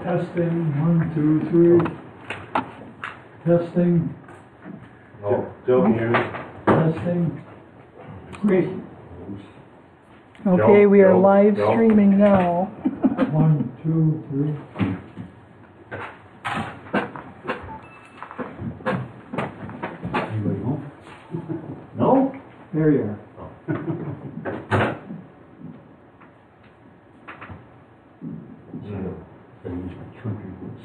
Testing, 1, 2, 3. Testing, Oh, Joe here. testing. Great. Okay, we are Joe, live Joe. streaming now. 1, 2, 3. Anybody home? No? There you are. I use my country boots.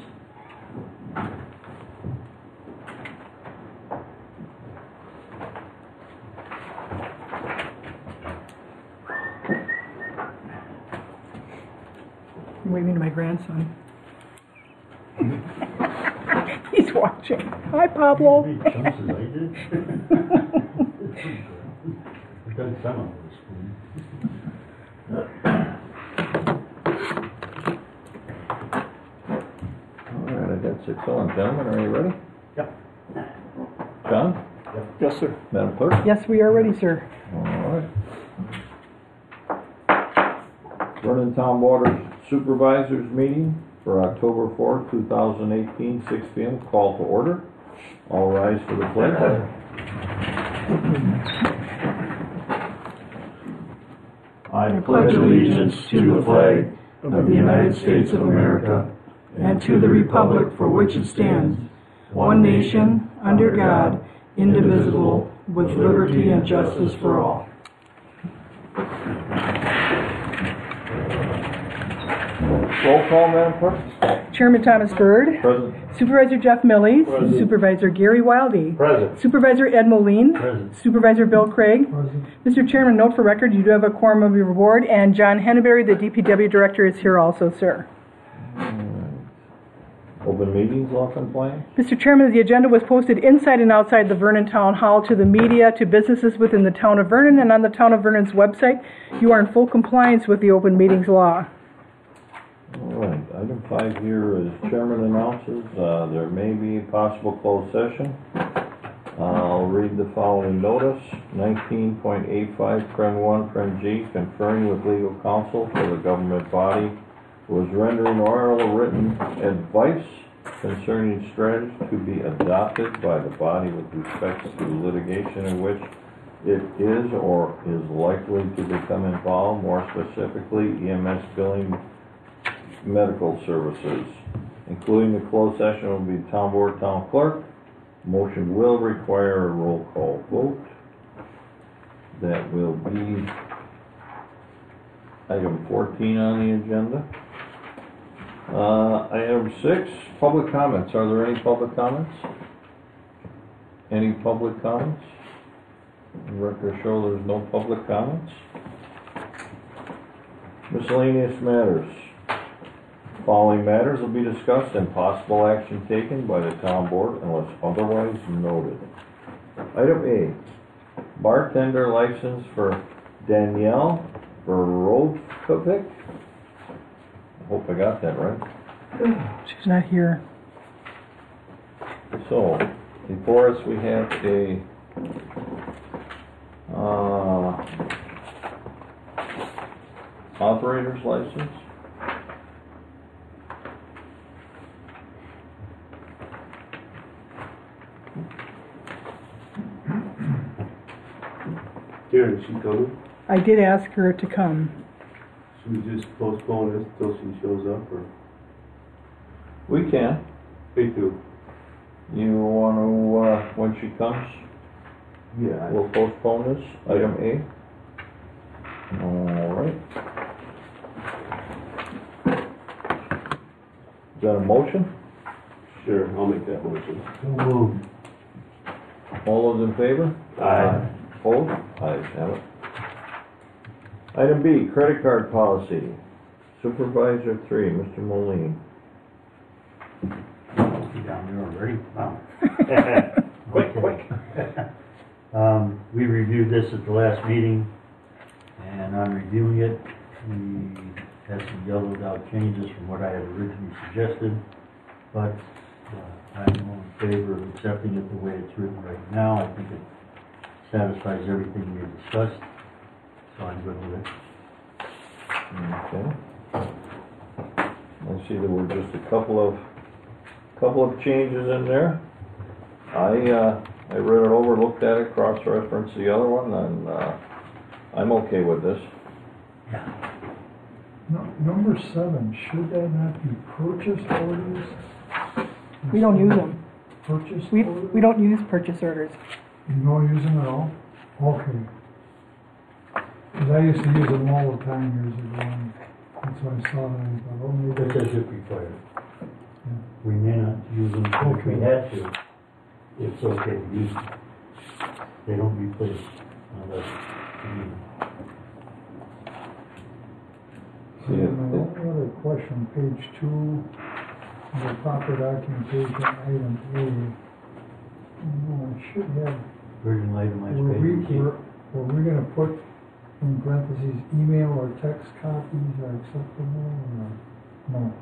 I'm waving to my grandson. He's watching. Hi, Pablo. How many jumps as I did? I've done some of this. Alright, I got 6 on. Gentlemen, are you ready? Yep. John? Yes, sir. Madam Clerk? Yes, we are ready, sir. Alright. Vernon-Town Board of Supervisors meeting for October 4th, 2018, 6 p.m. Call to order. All rise for the pledge. I pledge allegiance to the flag of the United States of America and to the republic for which it stands, one nation, under God, indivisible, with liberty and justice for all. Roll call, Madam Clerk. Chairman Thomas Byrd. Present. Supervisor Jeff Millies. Present. Supervisor Gary Wildy. Present. Supervisor Ed Moline. Present. Supervisor Bill Craig. Present. Mr. Chairman, note for record, you do have a quorum of your board, and John Henneberry, the DPW Director, is here also, sir. Open meetings law compliance. Mr. Chairman, the agenda was posted inside and outside the Vernon-Town Hall to the media, to businesses within the town of Vernon, and on the town of Vernon's website. You are in full compliance with the open meetings law. Alright, item 5 here is chairman announces there may be a possible closed session. I'll read the following notice. 19.85 Pren 1 Pren G, conferring with legal counsel for the government body, was rendering oral written advice concerning strategy to be adopted by the body with respect to litigation in which it is or is likely to become involved, more specifically EMS billing medical services. Including the closed session will be town board, town clerk. Motion will require a roll call vote. That will be item 14 on the agenda. Item 6, public comments. Are there any public comments? Any public comments? The record show there's no public comments. Miscellaneous matters. Following matters will be discussed and possible action taken by the town board unless otherwise noted. Item A, bartender license for Danielle Verokovic. I hope I got that right. She's not here. So, before us we have a operator's license. Karen, is she coming? I did ask her to come. Should we just postpone this till she shows up, or? We can. Me too. You want to, when she comes, Yeah. we'll postpone this, item A. Alright. Is that a motion? Sure, I'll make that motion. All those in favor? Aye. Opposed? Ayes have it. Item B, credit card policy. Supervisor 3, Mr. Moline. You down there already? Wow. Quick. We reviewed this at the last meeting, and on reviewing it, we had some yellowed out changes from what I had originally suggested, but I'm in favor of accepting it the way it's written right now. I think it satisfies everything we had discussed, so I'm good with it. Okay. I see there were just a couple of changes in there. I read it over, looked at it, cross-referenced the other one, and, I'm okay with this. Number 7, should that not be purchase orders? We don't use them. Purchase We orders? don't use purchase orders. You don't use them at all? Okay. Because I used to use them all the time years ago, and that's why I saw that, I thought, oh, maybe. It says if required. We may not use them if we had to. It's okay to use them. They don't replace unless you need them. See, my only other question, page 2, the proper documentation, item A. Oh, I should have, Original itemized were pay receipt. were we gonna put in parentheses, email or text copies are acceptable, or no?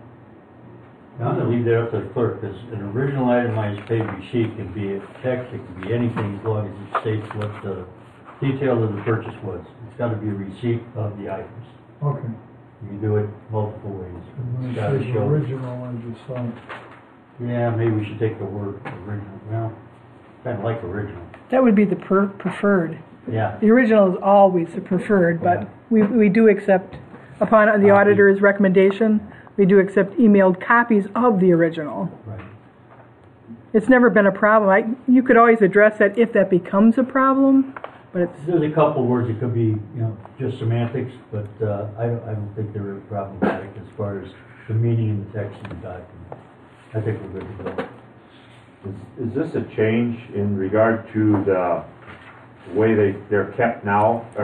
Now, I'm gonna leave that up to the clerk, because an original itemized paid receipt can be a text, it can be anything, as long as it states what the detail of the purchase was. It's gotta be a receipt of the items. Okay. You can do it multiple ways. When It's it gotta says show. original, I just thought, Yeah, maybe we should take the word original, well, kinda like original. That would be the preferred. Yeah, The original is always the preferred, Yeah. but we do accept, upon the auditor's recommendation, we do accept emailed copies of the original. right. It's never been a problem. You could always address that if that becomes a problem, but it's, There's a couple words, it could be, just semantics, but, I don't think they're problematic as far as the meaning and the text of the document. I think we're good to go. Is this a change in regard to the way they're kept now? Yes.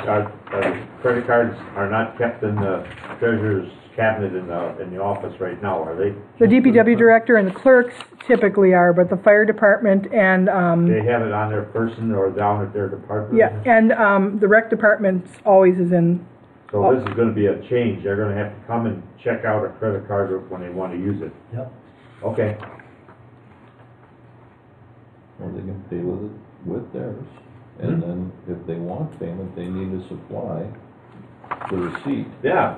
Are the credit cards are not kept in the treasurer's cabinet in the office right now, are they? the DPW director and the clerks typically are, but the fire department and, They have it on their person or down at their department? yeah, and the rec department always is in. So this is gonna be a change, they're gonna have to come and check out a credit card when they wanna use it? Yep. Okay. Or they can pay with theirs. And then if they want payment, they need to supply the receipt. Yeah.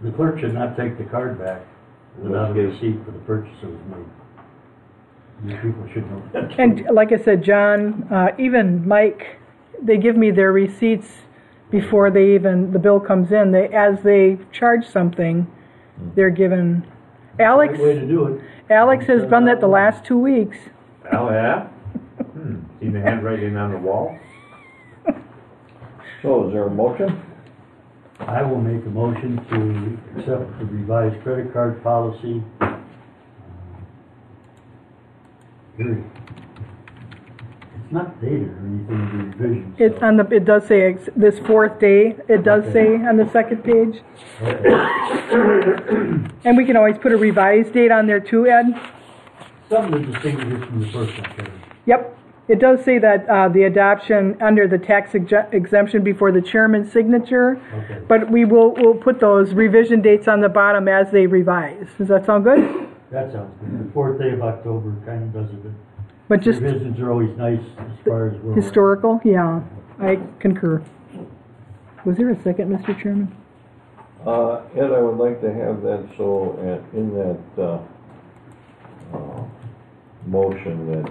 The clerk should not take the card back without a receipt for the purchase that was made. These people should know that. And like I said, John, even Mike, they give me their receipts before the bill comes in. As they charge something, they're given. Alex Right way to do it. has done that the last 2 weeks. Oh, yeah? See the handwriting on the wall? So is there a motion? I will make a motion to accept the revised credit card policy. Period. It's not dated or anything in the revision. It's so- on it does say this 4th day. It does say on the second page, Okay. and we can always put a revised date on there too, Ed. Something to distinguish it from the first one, Kevin. Yep. It does say that the adoption under the tax exemption before the chairman's signature, Okay. but we'll put those revision dates on the bottom as they revise. Does that sound good? That sounds good. The 4th day of October kind of does it. But just Revisions are always nice as far as where we're at. historical, yeah, I concur. Was there a second, Mr. Chairman? Ed, I would like to have that so in that motion that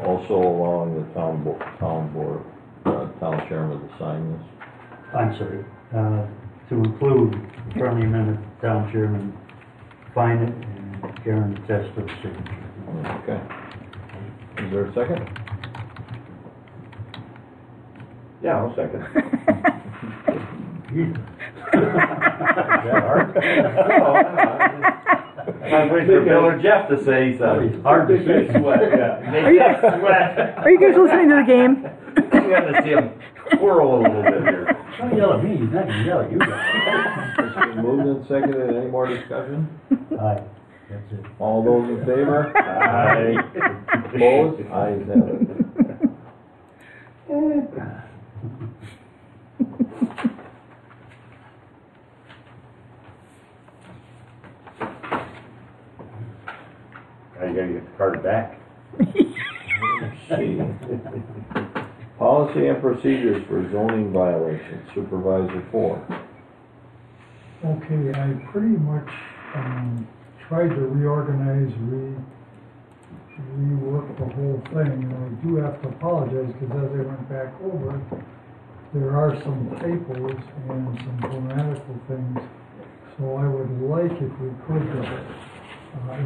also allowing the town board, town chairman to sign this. I'm sorry, to include the friendly amendment, town chairman, sign it, and Karen attest to the signature. Okay. Is there a second? Yeah, I'll second. Jesus. Is that hard? I was waiting for Bill or Jeff to say something. Hard to say. Sweat, yeah. Make Are you- that sweat. Are you guys listening to the game? We have to see him twirl a little bit here. Don't yell at me, he's not gonna yell at you guys. It's been moved and seconded. Any more discussion? Aye, that's it. All those in favor? Aye. Opposed? Ayes have it. Now you gotta get the card back. C. Policy and procedures for zoning violations, Supervisor 4. okay, Okay, I pretty much, tried to reorganize, rework the whole thing, and I do have to apologize, because as I went back over it, there are some typos and some grammatical things, so I would like if we could,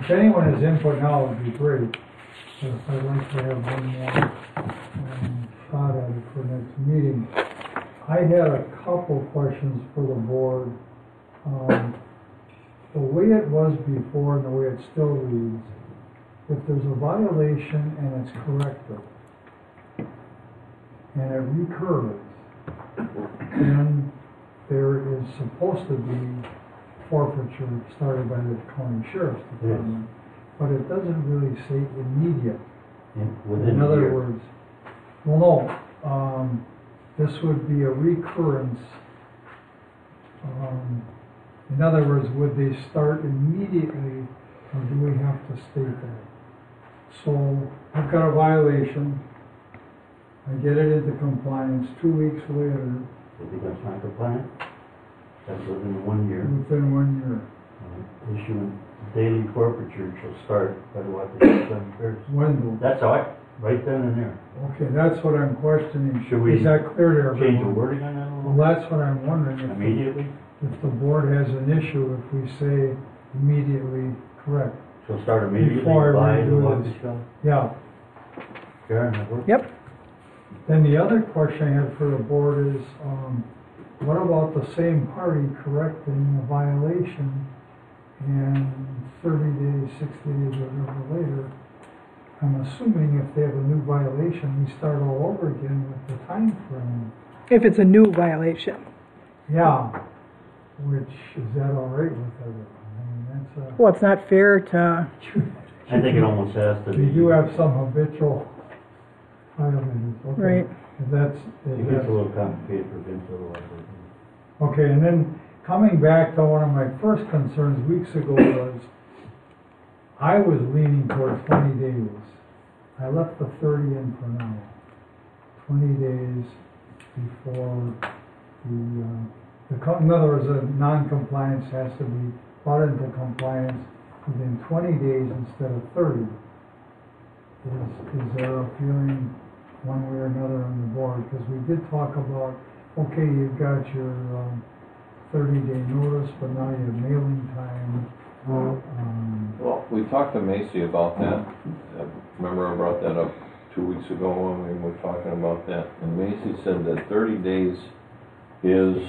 if anyone has input now, it'd be great. I'd like to have one more shot at it for next meeting. I had a couple questions for the board. The way it was before and the way it still reads, if there's a violation and it's corrected, and it recurs, then there is supposed to be forfeiture started by the county sheriff's department. But it doesn't really say immediate. Within In a other year. words, well, no, this would be a recurrence. In other words, would they start immediately, or do we have to state that? So, I've got a violation, I get it into compliance, 2 weeks later, If it becomes non-compliant, that's within 1 year. within 1 year. Issuing daily forfeiture shall start by what the December first. When, That's how I, right then and there. okay, that's what I'm questioning. Should we Is that clear to everyone? Change the wording on that a Well, little? that's what I'm wondering, Immediately, if the board has an issue, if we say immediately correct. shall start immediately Before I by the redo what this. shall. Yeah, Karen, that work? Yep. then the other question I had for the board is, what about the same party correcting a violation and 30 days, 60 days, or whatever later? I'm assuming if they have a new violation, we start all over again with the time frame. If it's a new violation. Yeah, which, is that all right with everyone? I mean, that's a... Well, it's not fair to, I think it almost has to be. We do have some habitual violators, okay. right. If that's, It gets a little complicated for Vince otherwise. okay, and then coming back to one of my first concerns weeks ago was, I was leaning towards 20 days. I left the 30 in for now. 20 days before in other words, a non-compliance has to be brought into compliance within 20 days instead of 30. Is there a feeling one way or another on the board? Because we did talk about, okay, you've got your 30-day notice, but now you have mailing time. Well, we talked to Macy about that. Remember I brought that up 2 weeks ago when we were talking about that. And Macy said that 30 days is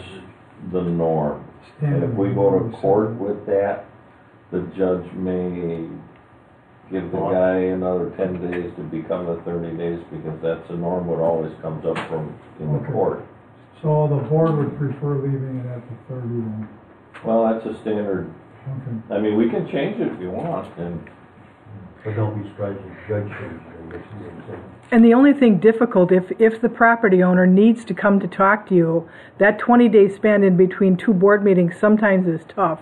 the norm. And if we go to court with that, the judge may give the guy another 10 days to become the 30 days, because that's the norm, what always comes up from in the Okay. court. So the board would prefer leaving it at the 30 then? Well, that's a standard. Okay. I mean, we can change it if you want, and But don't be surprised if the judge changes it, I guess is what I'm saying. And the only thing difficult, if the property owner needs to come to talk to you, that 20-day span in between two board meetings sometimes is tough.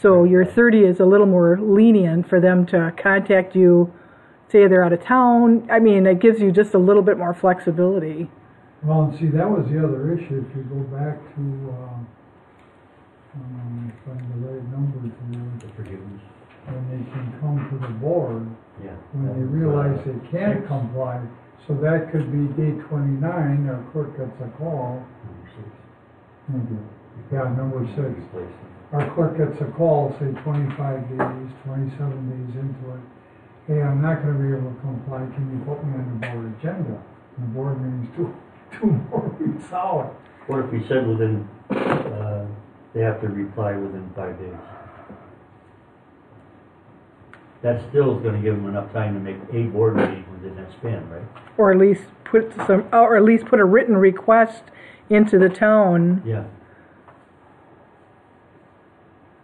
So your 30 is a little more lenient for them to contact you, say they're out of town. I mean, it gives you just a little bit more flexibility. Well, and see, that was the other issue. If you go back to, find the right numbers here, The forgiveness. when they can come to the board, Yeah. when they realize they can't comply. So that could be day 29, our clerk gets a call. Thank you. Yeah, number 6. Our clerk gets a call, say 25 days, 27 days into it. Hey, I'm not gonna be able to comply, can you put me on the board agenda? And the board meeting's two more weeks out. What if we said within, they have to reply within 5 days? That still is gonna give them enough time to make a board meeting within that span, right? Or at least put a written request into the town. Yeah.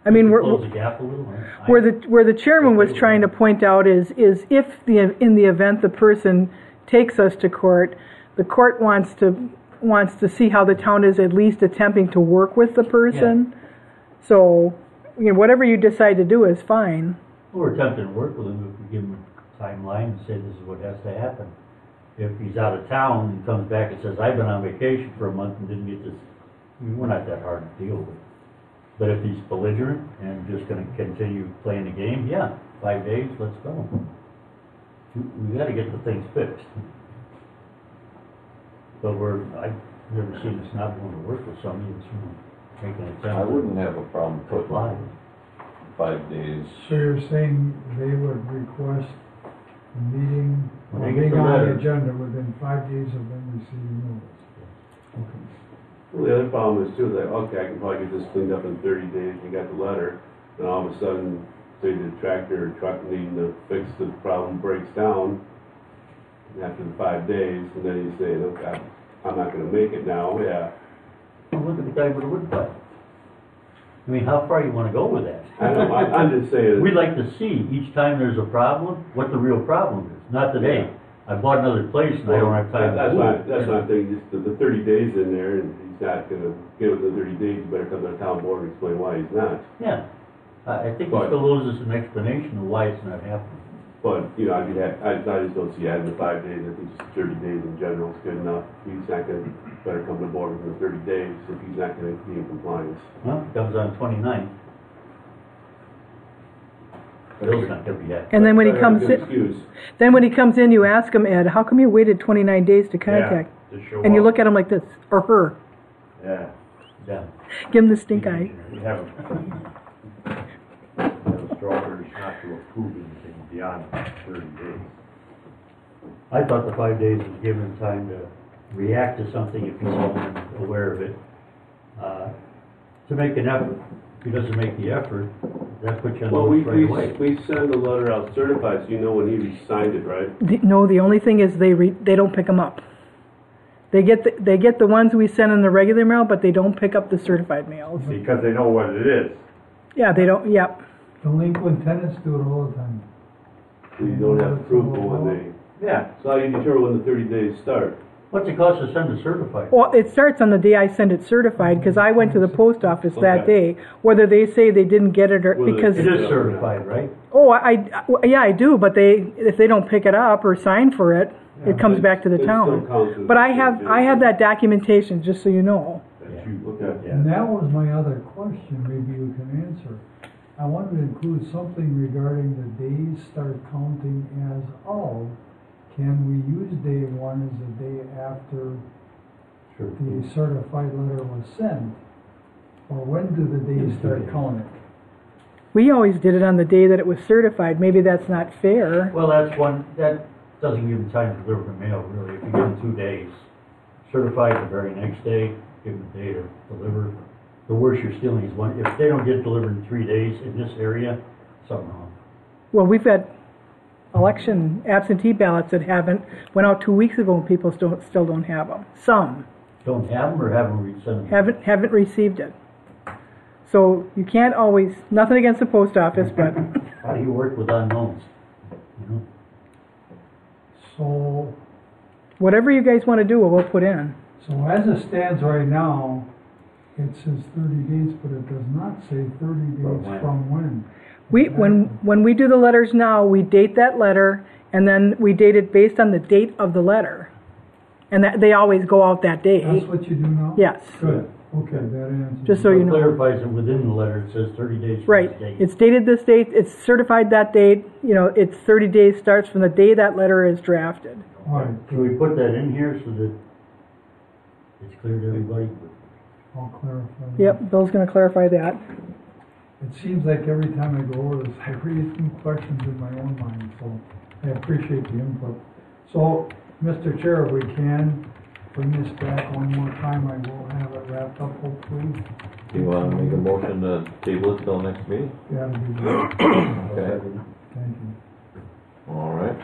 I mean, Close the gap a little, right? where the chairman was trying to point out is if in the event the person takes us to court, the court wants to see how the town is at least attempting to work with the person. So, you know, whatever you decide to do is fine. We're attempting to work with him if we give him a timeline and say this is what has to happen. If he's out of town and comes back and says, I've been on vacation for a month and didn't get this, I mean, we're not that hard to deal with. But if he's belligerent and just gonna continue playing the game, yeah, 5 days, let's go. We gotta get the things fixed. But I've never seen us not want to work with somebody that's, making an attempt. I wouldn't have a problem to putting apply. 5 days. So you're saying they would request a meeting, When or they get being the on letter. the agenda within 5 days of them receiving notice? Okay. Well, the other problem is too, like, okay, I can probably get this cleaned up in 30 days, you got the letter, and all of a sudden, say the tractor or truck needing to fix the problem breaks down after the 5 days, and then you say, look, I'm not gonna make it now, yeah. Well, look at the guy with the wood pile. I mean, how far you wanna go with that? I know, I'm just saying. We like to see each time there's a problem, what the real problem is. Not today, I bought another place and I don't have time to That's do why, it. that's what I'm thinking, just the 30 days in there, and he's not gonna get it within 30 days, you better come to the town board and explain why he's not. Yeah, I think he But- still owes us an explanation of why it's not happening. But, you know, I just don't see adding the 5 days, I think just 30 days in general is good enough. He's not gonna, better come to the board within 30 days if he's not gonna be in compliance. Well, it comes on 29th. Bill's not gonna be happy. And then when he Better comes have a good in, excuse. then when he comes in, you ask him, Ed, how come you waited 29 days to contact? To show And you up. look at him like this, or her. Yeah. Yeah. Give him the stink eye. We have instructors not to approve anything beyond 30 days. I thought the 5 days was giving him time to react to something if he's aware of it. To make an effort. If he doesn't make the effort, that puts you on Well, the list right away. we send the letter out certified, so you know when he signed it, right? No, the only thing is they don't pick them up. They get the ones we send in the regular mail, but they don't pick up the certified mails. Because they know what it is. Yeah, they don't. Yep. Delinquent tenants do it all the time. So you don't have proof of when they, Yeah. so how do you determine when the 30 days start? What's it cost to send a certified? Well, it starts on the day I send it certified because I went to the post office that Okay. day. Whether they say they didn't get it or Whether they because It is certified, right? oh, yeah, I do. But if they don't pick it up or sign for it, it comes back to the It still town. counts as But I a have certificate. that documentation, just so you know. That you, Okay. And that was my other question, maybe you can answer. I wanted to include something regarding the days start counting as of. Can we use day one as the day after Sure. the certified letter was sent? Or when do the days start counting? We always did it on the day that it was certified. Maybe that's not fair. Well, that doesn't give them time to deliver the mail, really. If you give them 2 days, certified the very next day, give them a day to deliver. The worst you're stealing is one, if they don't get delivered in 3 days in this area, something wrong. Well, we've got election absentee ballots that went out 2 weeks ago and people still don't have them. Some Don't have them or have them sent them? haven't received it. So you can't always, nothing against the post office, but How do you work with unknowns? You know? So, whatever you guys want to do, we'll put in. so as it stands right now, it says 30 days, but it does not say 30 From days when? from when. When we do the letters now, we date that letter, and then we date it based on the date of the letter. And that they always go out that day. That's what you do now? Yes. Good, okay, that answers. Just so you It know. clarifies it within the letter, it says 30 days from Right. this date. It's dated this date, it's certified that date, it's 30 days starts from the day that letter is drafted. All right, Can we put that in here so that it's clear to everybody? I'll clarify that. Yep, Bill's gonna clarify that. It seems like every time I go over this, I raise new questions in my own mind, so I appreciate the input. So, Mr. Chair, if we can bring this back one more time, I will have it wrapped up hopefully. Do you want to make a motion to table it till next meeting? That'd be good. Okay. Thank you. All right.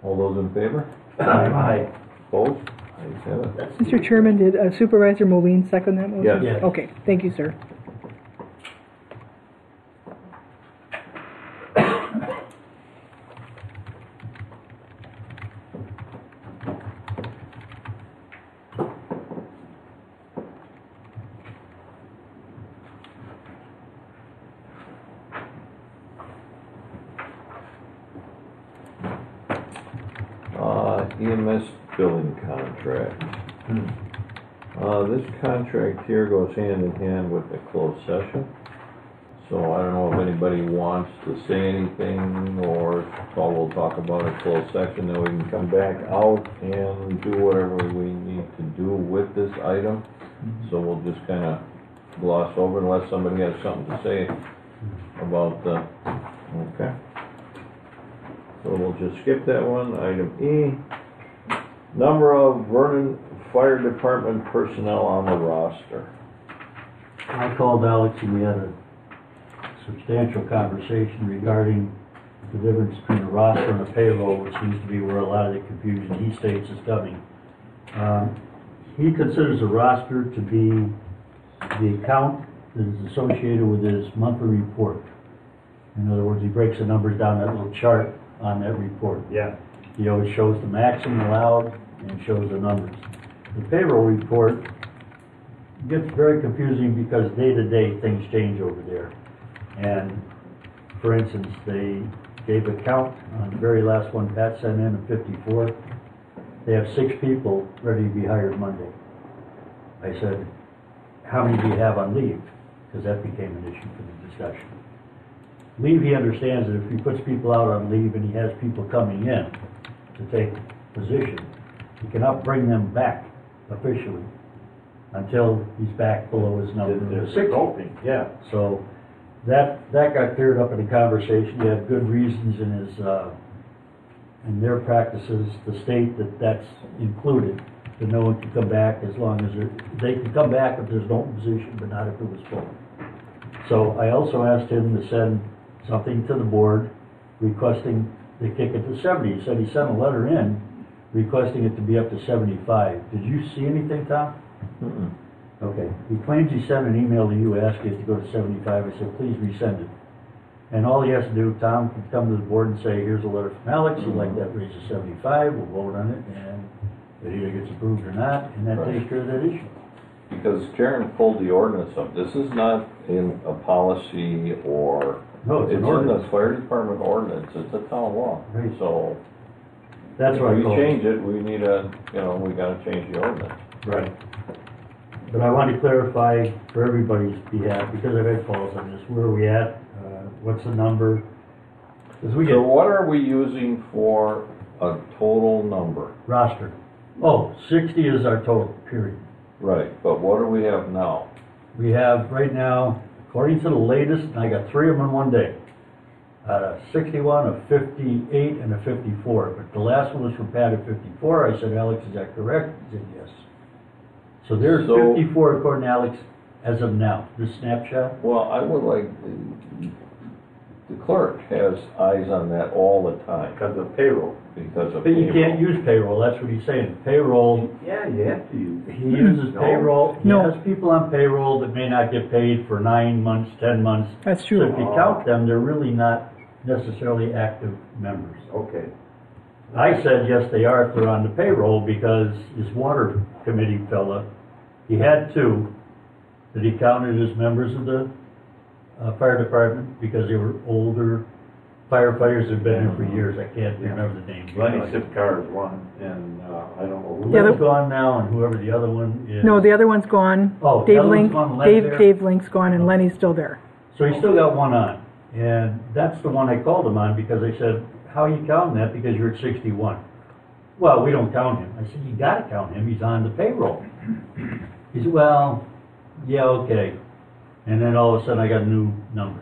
All those in favor? Aye. Opposed? Ayes have it. That's- Mr. Chairman, did Supervisor Moline second that motion? Yes. Yes. Okay, thank you, sir. EMS billing contract. This contract here goes hand in hand with the closed session. So I don't know if anybody wants to say anything, or if we'll talk about a closed session, then we can come back out and do whatever we need to do with this item. So we'll just kind of gloss over unless somebody has something to say about the, okay. So we'll just skip that one. Item E, number of Vernon Fire Department personnel on the roster. I called Alex and we had a substantial conversation regarding the difference between a roster and a payroll, which seems to be where a lot of the confusion he states is coming. He considers a roster to be the account that is associated with his monthly report. In other words, he breaks the numbers down that little chart on that report. Yeah. He always shows the maximum allowed and shows the numbers. The payroll report gets very confusing because day to day things change over there. And for instance, they gave a count on the very last one Pat sent in of 54. They have 6 people ready to be hired Monday. I said, how many do you have on leave? Because that became an issue for the discussion. Leave, he understands that if he puts people out on leave and he has people coming in to take position, he cannot bring them back officially until he's back below his number of 60. Yeah. So that got cleared up in the conversation. He had good reasons in his in their practices to state that that's included, that no one can come back as long as they can come back if there's an open position, but not if it was full. So I also asked him to send something to the board requesting they kick it to 70. He said he sent a letter in requesting it to be up to 75. Did you see anything, Tom? Mm-mm. Okay. He claims he sent an email to you asking it to go to 75. I said, please resend it. And all he has to do, Tom can come to the board and say, here's a letter from Alex, he'd like that raised to 75, we'll vote on it, and it either gets approved or not, and that takes care of that issue. Because Karen pulled the ordinance up. This is not in a policy or, No, it's an in ordinance. the fire department ordinance. It's a town law. Right. So That's if why I we called. change it, we need we gotta change the ordinance. Right. But I want to clarify for everybody's behalf, because I've had calls on this, where are we at? What's the number? Because we So get what are we using for a total number? roster. Oh, 60 is our total, period. Right, but what do we have now? We have right now, according to the latest, and I got 3 of them in one day, a 61, a 58, and a 54. But the last one was from Pat at 54. I said, Alex, is that correct? He said, yes. So there's So- 54 according to Alex as of now, this snapshot. Well, I would like, the clerk has eyes on that all the time Because of payroll. because of But you can't payroll. use payroll, that's what he's saying. Payroll, Yeah, you have to use. he uses No. payroll, he No. has people on payroll that may not get paid for 9 months, 10 months. That's So true. if you count them, they're really not necessarily active members. Okay. I said, yes, they are if they're on the payroll, because his water committee fella, he had 2 that he counted as members of the fire department because they were older firefighters who've been here for years. I can't remember the name. Lenny Sipcar is one, and I don't know who. Yeah, Lenny's gone now, and whoever the other one is. No, the other one's gone. Oh, the Dave other one's Link, gone, Lenny's there? Dave Link's gone, and Lenny's still there. So he's still got one on, and that's the one I called him on because I said, how are you counting that? Because you're at 61. Well, we don't count him. I said, you gotta count him, he's on the payroll. He said, well, yeah, okay. And then all of a sudden I got a new number.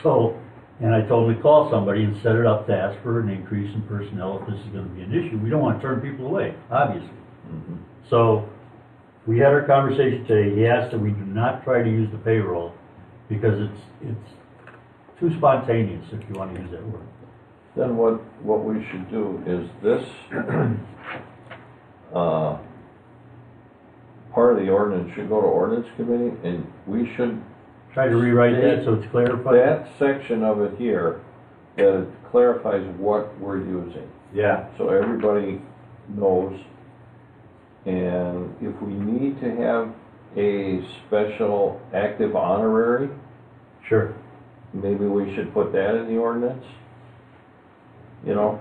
So, and I told him to call somebody and set it up to ask for an increase in personnel if this is gonna be an issue. We don't wanna turn people away, obviously. Mhm. So, we had our conversation today. He asked that we do not try to use the payroll because it's too spontaneous, if you want to use that word. Then what we should do is this, part of the ordinance should go to ordinance committee, and we should, Try to rewrite that so it's clarified. that section of it here, that it clarifies what we're using, Yeah. so everybody knows. And if we need to have a special active honorary, Sure. maybe we should put that in the ordinance, you know?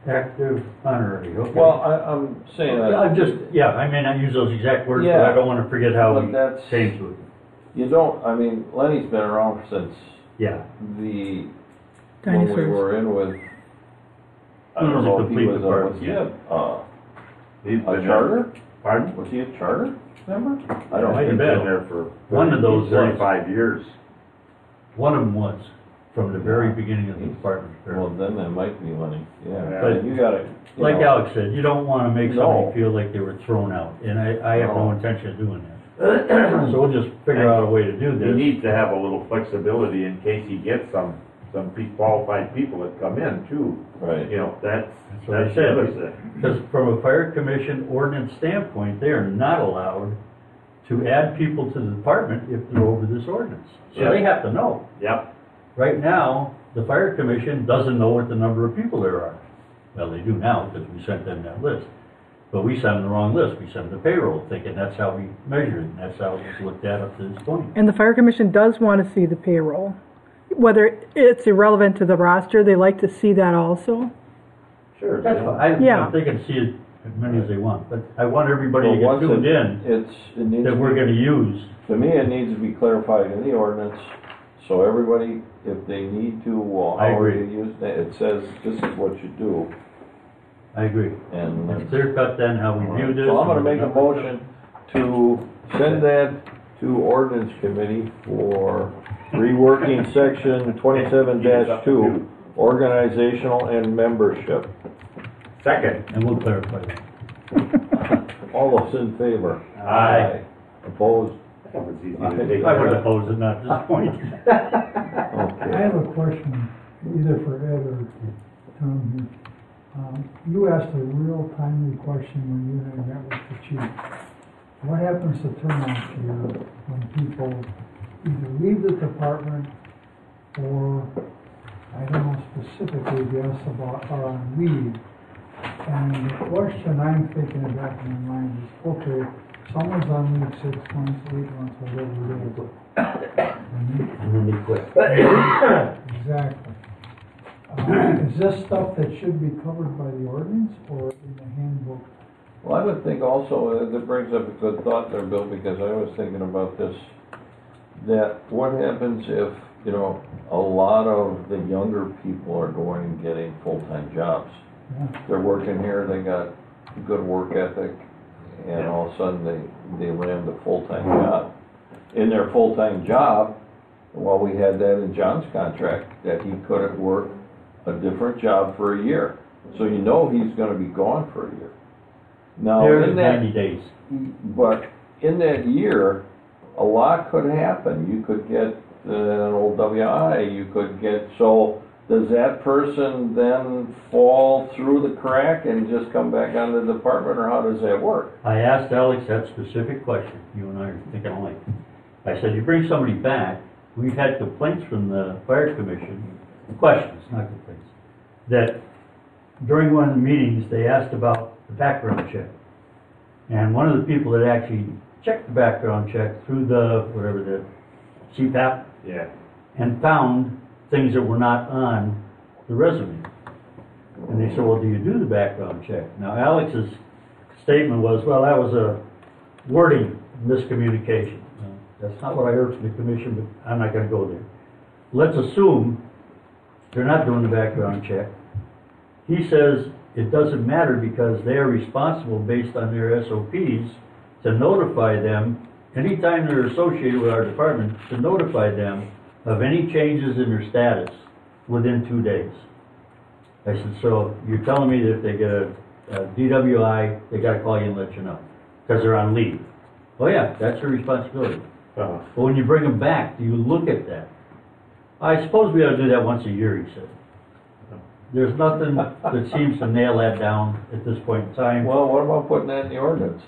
Active honorary, okay. Well, I'm saying that. I just, yeah, I may not use those exact words, but Yeah. I don't wanna forget how But we that's- came to it. You don't, I mean, Lenny's been around since Yeah, the, when we Dinosaurs. were in with, I It don't was a know if he complete was, department, was he He's a been charter? Pardon? Was he a charter member? I I don't don't Might think have he's been. been there for One of those was. 35 years. one of them was, from the very beginning of the department. Well, then that might be Lenny, yeah. Yeah. But you gotta, you Like know, Alex said, you don't wanna make somebody No. feel like they were thrown out, and I have no No. intention of doing that. So we'll just figure out a way to do He this. needs to have a little flexibility in case he gets some qualified people that come in too. right. You know, that's what I the said. other thing. Because from a fire commission ordinance standpoint, they are not allowed to add people to the department if they're over this ordinance. So Yeah. they have to know. Yep, Right now, the fire commission doesn't know what the number of people there are. Well, they do now, because we sent them that list. But we sent them the wrong list. We sent them the payroll, thinking that's how we measured it, and that's how it was looked at up to this point. And the fire commission does want to see the payroll. Whether it's irrelevant to the roster, they like to see that also. sure. That's fine. Yeah. They can see it as many as they want, but I want everybody Well, to get once tuned in it needs that to we're be, gonna use. to me, it needs to be clarified in the ordinance, so everybody, if they need to, well, I how are agree. you use that, it says, this is what you do, I agree. and It's clear cut then how we view this. so I'm gonna make a motion to send that to ordinance committee for reworking section 27-2, organizational and membership. Second. And we'll clarify that. All those in favor? Aye. Opposed? That was easy to take. I would oppose it, not at this point. I Okay. have a question, either for Ed or Tom here. You asked a real timely question when you and I met with the chief. What happens to turnout here when people either leave the department or, I don't know specifically, they asked about, are on leave? And the question I'm thinking of back in my mind is, okay, someone's on leave 6 months, 8 months, whatever it is. And then they quit. Exactly. Is this stuff that should be covered by the ordinance or in the handbook? Well, I would think also, that brings up a good thought there, Bill, because I was thinking about this, that what happens if, you know, a lot of the younger people are going and getting full-time jobs? Yeah. They're working here, they got good work ethic, and all of a sudden they land a full-time job. In their full-time job, well, we had that in John's contract, that he couldn't work a different job for a year. So you know he's gonna be gone for a year. Now, There's in that, 90 days. but in that year, a lot could happen. You could get an old WI, you could get, so does that person then fall through the crack and just come back on the department, or how does that work? I asked Alex that specific question. You and I are thinking alike. I said, you bring somebody back, we've had complaints from the fire commission, questions, not complaints, that during one of the meetings, they asked about the background check. And one of the people that actually checked the background check through the, whatever the CPAP, Yeah. and found things that were not on the resume. And they said, well, do you do the background check? Now, Alex's statement was, well, that was a wording miscommunication. That's not what I heard from the commission, but I'm not gonna go there. Let's assume they're not doing the background check. He says it doesn't matter because they are responsible based on their SOPs to notify them, anytime they're associated with our department, to notify them of any changes in their status within 2 days. I said, so you're telling me that if they get a DWI, they gotta call you and let you know, because they're on leave. Oh yeah, that's your responsibility. Uh-huh. But when you bring them back, do you look at that? I suppose we ought to do that once a year, he said. There's nothing that seems to nail that down at this point in time. Well, what about putting that in the ordinance?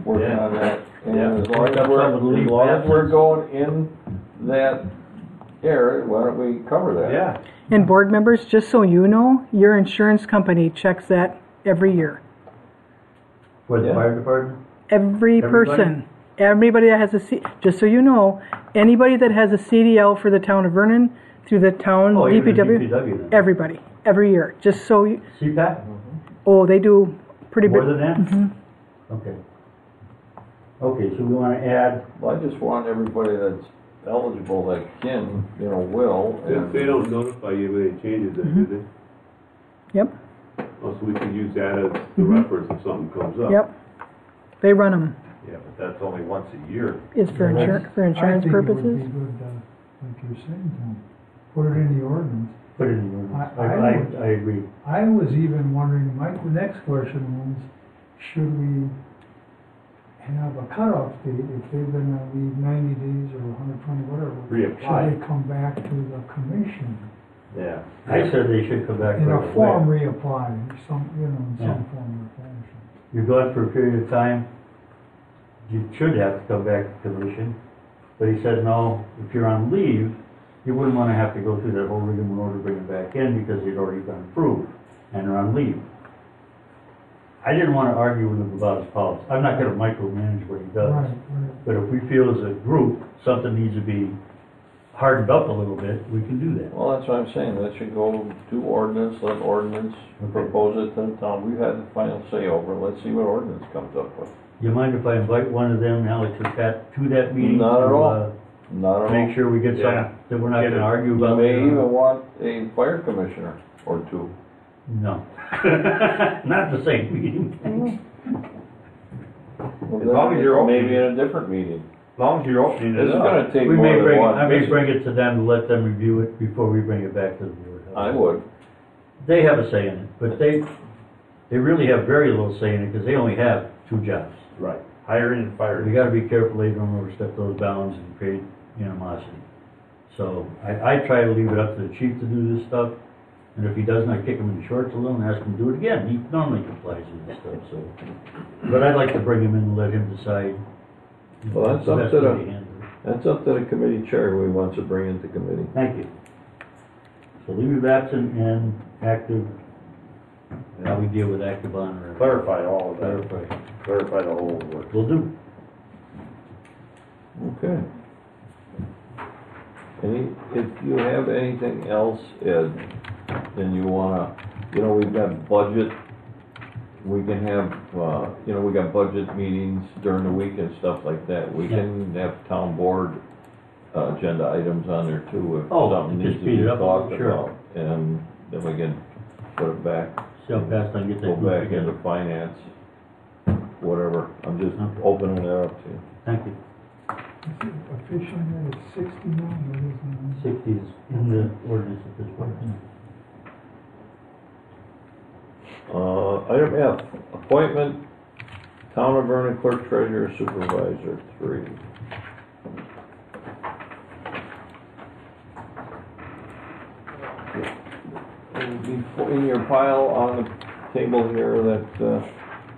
Working Yeah. on that. And Yeah. as long as Work up some with leave we're absence. going in that area, why don't we cover that? Yeah. And board members, just so you know, your insurance company checks that every year. For the Yeah. fire department? Every Everybody? person, everybody that has a just so you know, anybody that has a CDL for the town of Vernon through the town Oh, even DPW, DPW then. everybody, every year. Just so you, CPAP? Oh, they do pretty big. More than that? Mhm. Okay. Okay, so we wanna add, Well, I just want everybody that's eligible that can, will. If they don't notify you when it changes, then do they? Yep, Also, we could use that as the reference if something comes up. yep. They run them. Yeah, but that's only once a year. Is for insurance I purposes. think it would be good, like you're saying, Tom, put it in the ordinance. put it in the ordinance. I I agree. I was even wondering, my next question was, should we have a cutoff date if they've been on leave 90 days or 120, whatever? Reapply. Should they come back to the commission Yeah. I said they should come back in right a away. form reapply, in some Yeah. form or fashion? You're gone for a period of time, you should have to come back to commission. But he said, no, if you're on leave, you wouldn't wanna have to go through that whole rigmarole to bring it back in because they'd already been approved and are on leave. I didn't wanna argue with him about his policy. I'm not gonna micromanage what he does. Right, right. But if we feel as a group, something needs to be hardened up a little bit, we can do that. Well, that's what I'm saying, that should go to ordinance, let ordinance propose it to the town. We've had the final say over, it. Let's see what ordinance comes up with. You mind if I invite one of them, Alex, to that meeting? Not at to, all. Not at all. Make sure we get Yeah. something that we're not Get gonna it. argue You about. may even want a fire commissioner or two. No. Not the same meeting. Well, As long as you're open. Maybe in a different meeting. As long as you're opening This it is up. gonna take We more may than bring, one. I may This- bring it to them to let them review it before we bring it back to the board. I would. They have a say in it, but they really have very little say in it because they only have 2 jobs. Right. Hiring and We firing. gotta be careful they don't overstep those bounds and create animosity. So I try to leave it up to the chief to do this stuff, and if he doesn't, I kick him in the shorts a little and ask him to do it again. He normally complies with this stuff, so. But I'd like to bring him in and let him decide. Well, that's the up best to way the- handle it. That's up to the committee chair who he wants to bring into committee. Thank you. So leave it absent and active, how we deal with active on or Clarify all of that. clarify. Clarify the whole work. Will do. Okay. If you have anything else, Ed, and you wanna, we've got budget, we can have, we got budget meetings during the week and stuff like that. We Yeah. can have town board, agenda items on there too, if Oh, something just needs to speed be it up, talked sure. about. And then we can put it back, See how fast I can get go that group back together. into finance, whatever. I'm just Okay. opening it up to you. Thank you. Officially, it's 60 now, or is it? 60 is in the ordinance at this point. Item F, appointment, Town of Vernon Clerk Treasurer Supervisor 3. In your pile on the table here that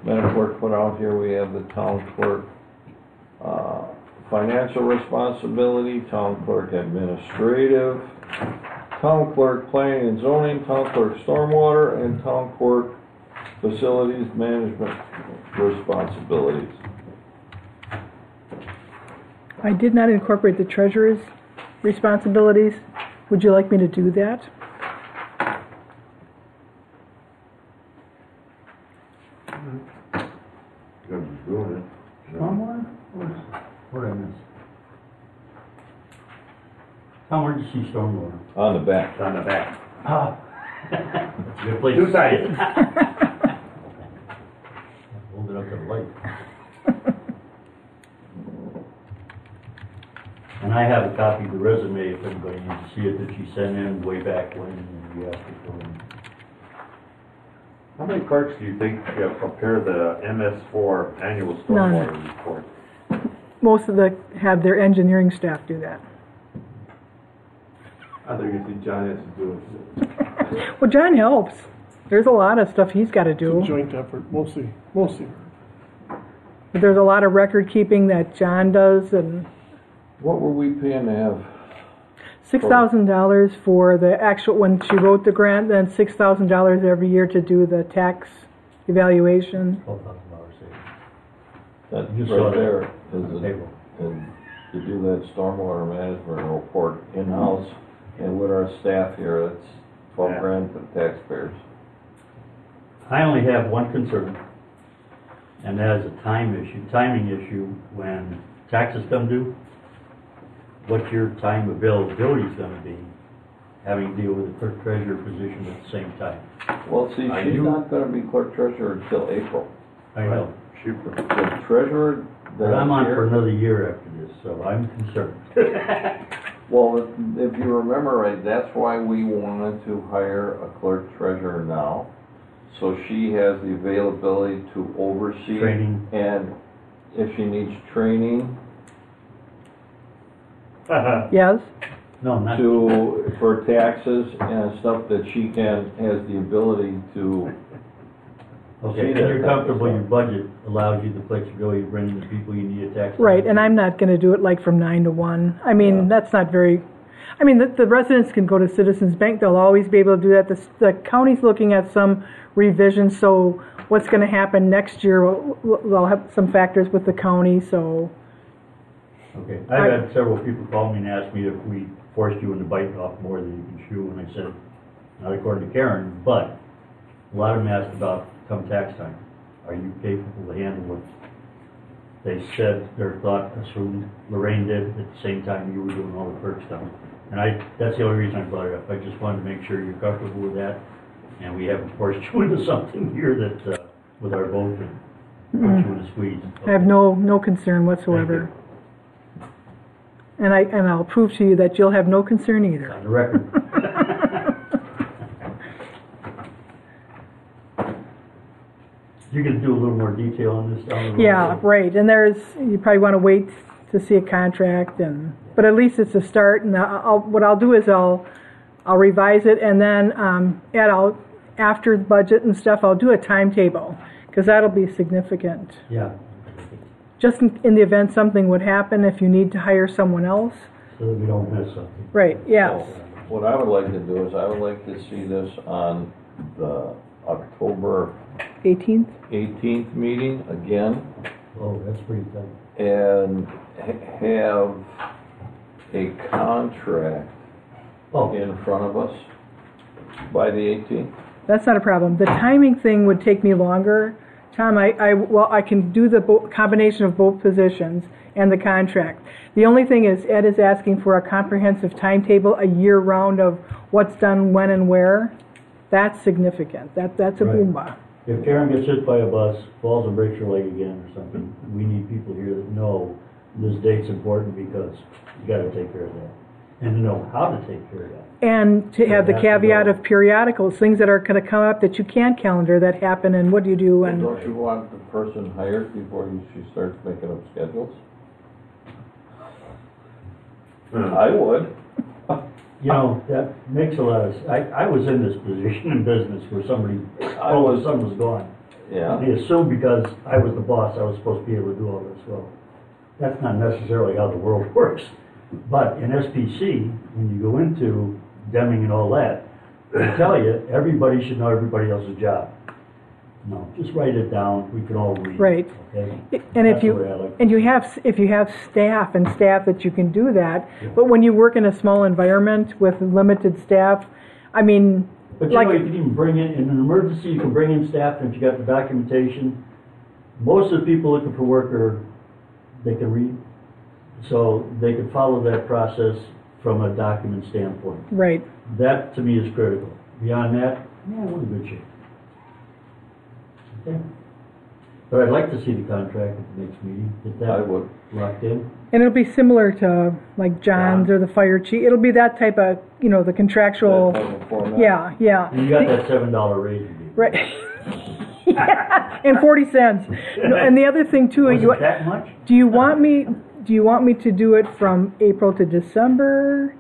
Madam Clerk put out here, we have the Town Clerk financial responsibility, Town Clerk administrative, Town Clerk planning and zoning, Town Clerk stormwater, and Town Clerk facilities management responsibilities. I did not incorporate the treasurer's responsibilities. Would you like me to do that? Good, doing it. Stormwater? What did I miss? Tom, where'd you see stormwater? On the back. It's on the back. Ah. Good place. Two sides. Hold it up to the light. And I have a copy of the resume if anybody needs to see it that she sent in way back when we asked her for it. How many clerks do you think prepare the MS4 annual None. stormwater report? Most of have their engineering staff do that. I think it's John has to do it. Well, John helps. There's a lot of stuff he's got to do. Joint effort, mostly. But there's a lot of record keeping that John does, and What were we paying to have? $6,000 for the actual, when she wrote the grant, then $6,000 every year to do the tax evaluation. $12,000 savings. That You saw right that there on is the table. and to do that stormwater management report in-house and with our staff here, that's 12 Yeah. grand for the taxpayers. I only have one concern, and that is a timing issue when taxes come due. What your time availability is gonna be, having to deal with the clerk treasurer position at the same time. Well, see, Are she's you- not gonna be clerk treasurer until April. I know, The treasurer but I'm on that's for here, another year after this, so I'm concerned. well, if you remember right, that's why we wanted to hire a clerk treasurer now. So she has the availability to oversee. Training. And if she needs training Yes? No, not, for taxes and stuff that she has the ability to. okay, see and that you're type of comfortable, your stuff. budget allows you the flexibility to bring in the people you need to tax. Right, and I'm not gonna do it like from 9 to 1. I mean, Yeah. that's not very, I mean, the residents can go to Citizens Bank, they'll always be able to do that. The county's looking at some revisions, so what's gonna happen next year, they'll have some factors with the county, so. Okay, I've had several people call me and ask me if we forced you into biting off more than you can chew, and I said, not according to Karen, but a lot of them asked about come tax time. Are you capable to handle what they said, their thought, assumed Lorraine did at the same time you were doing all the clerk stuff? And that's the only reason I brought it up. I just wanted to make sure you're comfortable with that, and we haven't forced you into something here that, with our vote, and put you in a squeeze. I have no concern whatsoever. And I'll prove to you that you'll have no concern either. On the record. You can do a little more detail on this down the road. Yeah, right, and you probably wanna wait to see a contract but at least it's a start, and what I'll do is I'll revise it, and then, after the budget and stuff, I'll do a timetable, cause that'll be significant. Yeah, Just in the event something would happen, if you need to hire someone else. so that we don't miss something. Right, yes. So, what I would like to do is I would like to see this on the October 18th? 18th meeting again, Oh, that's pretty tough. and have a contract Oh, in front of us by the 18th. That's not a problem. The timing thing would take me longer. Tom, I can do the combination of both positions and the contract. The only thing is Ed is asking for a comprehensive timetable, a year round of what's done when and where. That's significant. That's a Right. boomba. if Karen gets hit by a bus, falls and breaks her leg again or something, we need people here that know this date's important because you gotta take care of that. And to know how to take care of that. And to have the Have to caveat go. of periodicals, things that are going to come up that you can't calendar that happen, and what do you do? And And don't you want the person hired before she starts making up schedules? I would. You know, that makes a lot of, I was in this position in business where somebody, all of a sudden was gone. Yeah. They assumed because I was the boss, I was supposed to be able to do all this. Well, that's not necessarily how the world works. But in SPC, when you go into Deming and all that, they tell you, everybody should know everybody else's job. No, just write it down, we can all read. Right. Okay? And That's the way I like it. if you have staff that you can do that, Yeah. but when you work in a small environment with limited staff, I mean, But you like know, you can even bring in an emergency, you can bring in staff, and if you got the documentation, most of the people looking for work they can read, so they can follow that process from a document standpoint. right. That, to me, is critical. Beyond that, yeah, we're in good shape. Okay? But I'd like to see the contract at the next meeting, get I that would. locked in. And it'll be similar to like John's or the fire chief. It'll be that type of, the contractual. That type of format. Yeah. And you got that $7 raise you gave. Right. Yeah, and 40 cents. No, and the other thing too, Was it that much? do you want me to do it from April to December?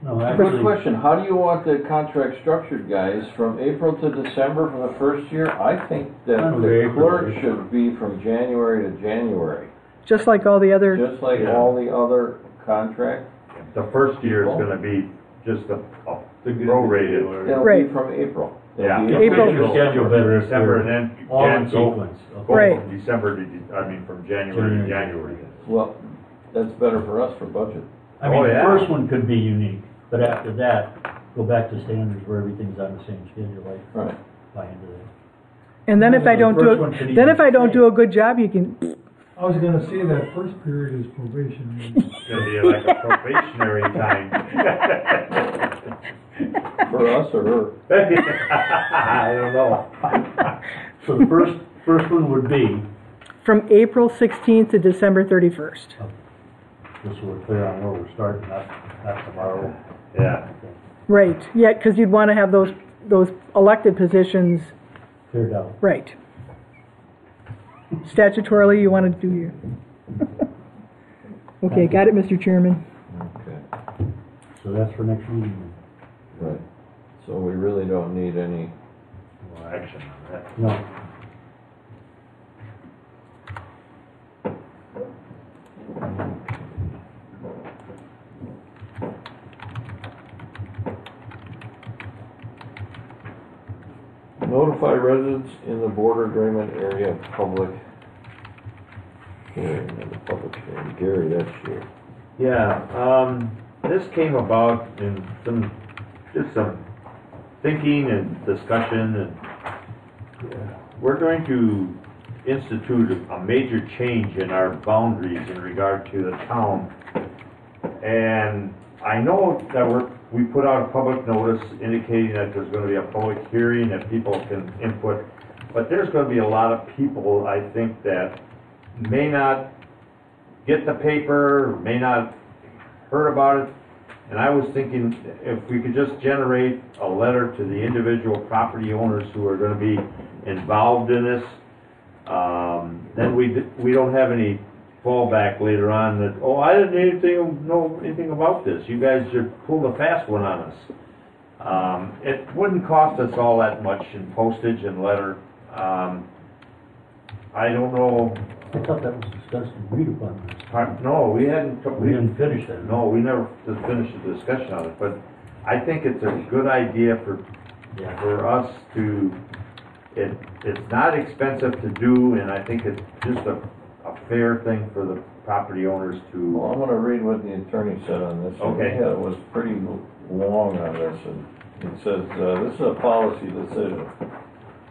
No, Good actually, question. How do you want the contract structured, guys? From April to December for the first year? I think that Why don't we the April clerk to should be from January to January, Just like all the other. just like Yeah. all the other contract. The first year is gonna be just a prorated. It'll be Right. from April. Yeah. It'll be April. Your schedule better. December and then all in go sequence. Okay. Right. from December to, from January to January. Well, that's better for us for budget. I mean, Oh, the yeah. first one could be unique, but after that, go back to standards where everything's on the same schedule, like, Right. buy into that. And then if I The don't do first one it, should then even if I don't say- do a good job, you can, I was gonna say that first period is probationary. It's gonna be like a probationary time. For us or her? I don't know. So the first one would be, from April 16th to December 31st. just so we're clear on where we're starting, not tomorrow. Yeah. Right, yeah, because you'd want to have those elected positions, Cleared out. right. Statutorily, you want to do your... Okay, got it, Mr. Chairman. Okay, So that's for next meeting. right. So we really don't need any, No action on that. No. notify residents in the border agreement area of public hearing, of the public hearing. Gary, that's you. Yeah, this came about in just some thinking and discussion, and we're going to institute a major change in our boundaries in regard to the town. And I know that we put out a public notice indicating that there's gonna be a public hearing, that people can input, but there's gonna be a lot of people, I think, that may not get the paper, may not heard about it, and I was thinking if we could just generate a letter to the individual property owners who are gonna be involved in this, then we don't have any fallback later on that, oh, I didn't know anything about this, you guys should pull a fast one on us. It wouldn't cost us all that much in postage and letter. I don't know. I thought that was discussed and agreed upon this. No, we hadn't. We didn't finish that. No, we never finished the discussion on it, but I think it's a good idea Yeah. for us to, it's not expensive to do, and I think it's just a fair thing for the property owners Well, to, I'm gonna read what the attorney said on this. Okay. Yeah, it was pretty long on this, and it says, this is a policy decision.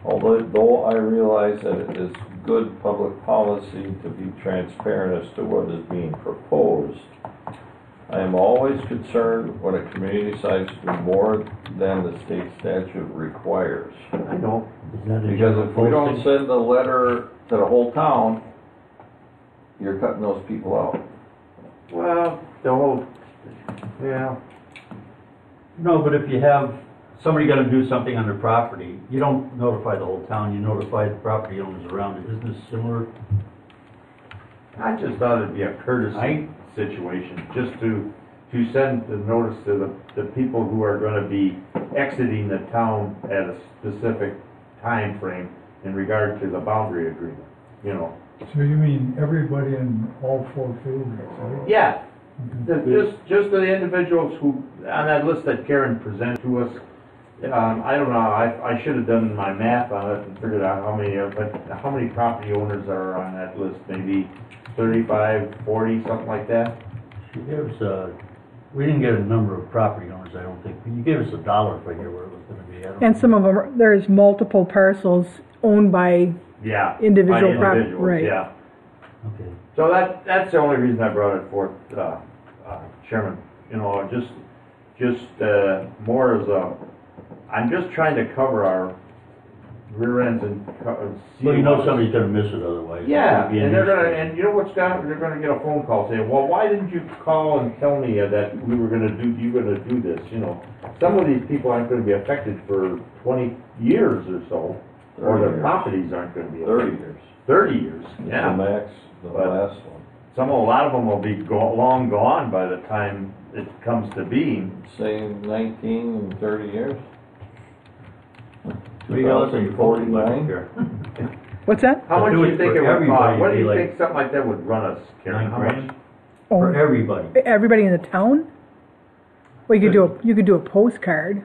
Although I realize that it is good public policy to be transparent as to what is being proposed, I am always concerned when a community decides to do more than the state statute requires. I know, Is that a Because if we don't posting? send a letter to the whole town, you're cutting those people out. well, the whole, yeah, No, but if you have somebody gonna do something on their property, you don't notify the whole town, you notify the property owners around it. Isn't this similar? I just thought it'd be a courtesy situation, just to send the notice to the people who are gonna be exiting the town at a specific time frame in regard to the boundary agreement, you know. So you mean everybody in all four phases, right? Yeah, Okay. just the individuals who, on that list that Karen presented to us, I don't know, I should have done my math on it and figured out how many property owners are on that list, maybe 35, 40, something like that? She gave us we didn't get a number of property owners, I don't think, but you gave us a dollar figure where it was gonna be. I don't And some of them, there's multiple parcels owned by, Yeah. Individual by prop- individuals, right. Yeah. Okay. So that's the only reason I brought it forth, Chairman, you know, just more as I'm just trying to cover our rear ends and see. Well, you know somebody's gonna miss it otherwise. It's Yeah, gonna be an and they're gonna, issue. and you know what's they're gonna get a phone call saying, well, why didn't you call and tell me that you were gonna do this, you know? Some of these people aren't gonna be affected for 20 years or so, or 30 their years. properties aren't gonna be 30 affected. years. 30 years, The yeah. max, the But- last one. A lot of them will be long gone by the time it comes to being. Say 19 and 30 years. What do you got in your posting budget 2049? here? what's that? How much do do it you think for it would everybody, cost? What do it'd you be think like something like that would run us, Karen? 9 How much? grand Oh, for everybody. everybody in the town? Well, you could do a postcard.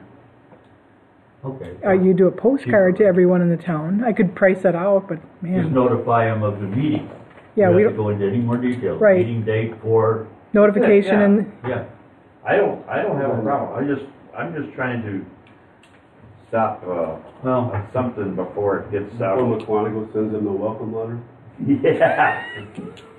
Okay. You do a postcard to everyone in the town. I could price that out, but Just man, notify them of the meeting. yeah, You we don't have to don't, go into any more details. Right. Meeting date for, notification Yeah. and, yeah. I don't have a problem. I'm just trying to stop, Well, something before it gets out. Before McQuanico sends them the welcome letter. Yeah.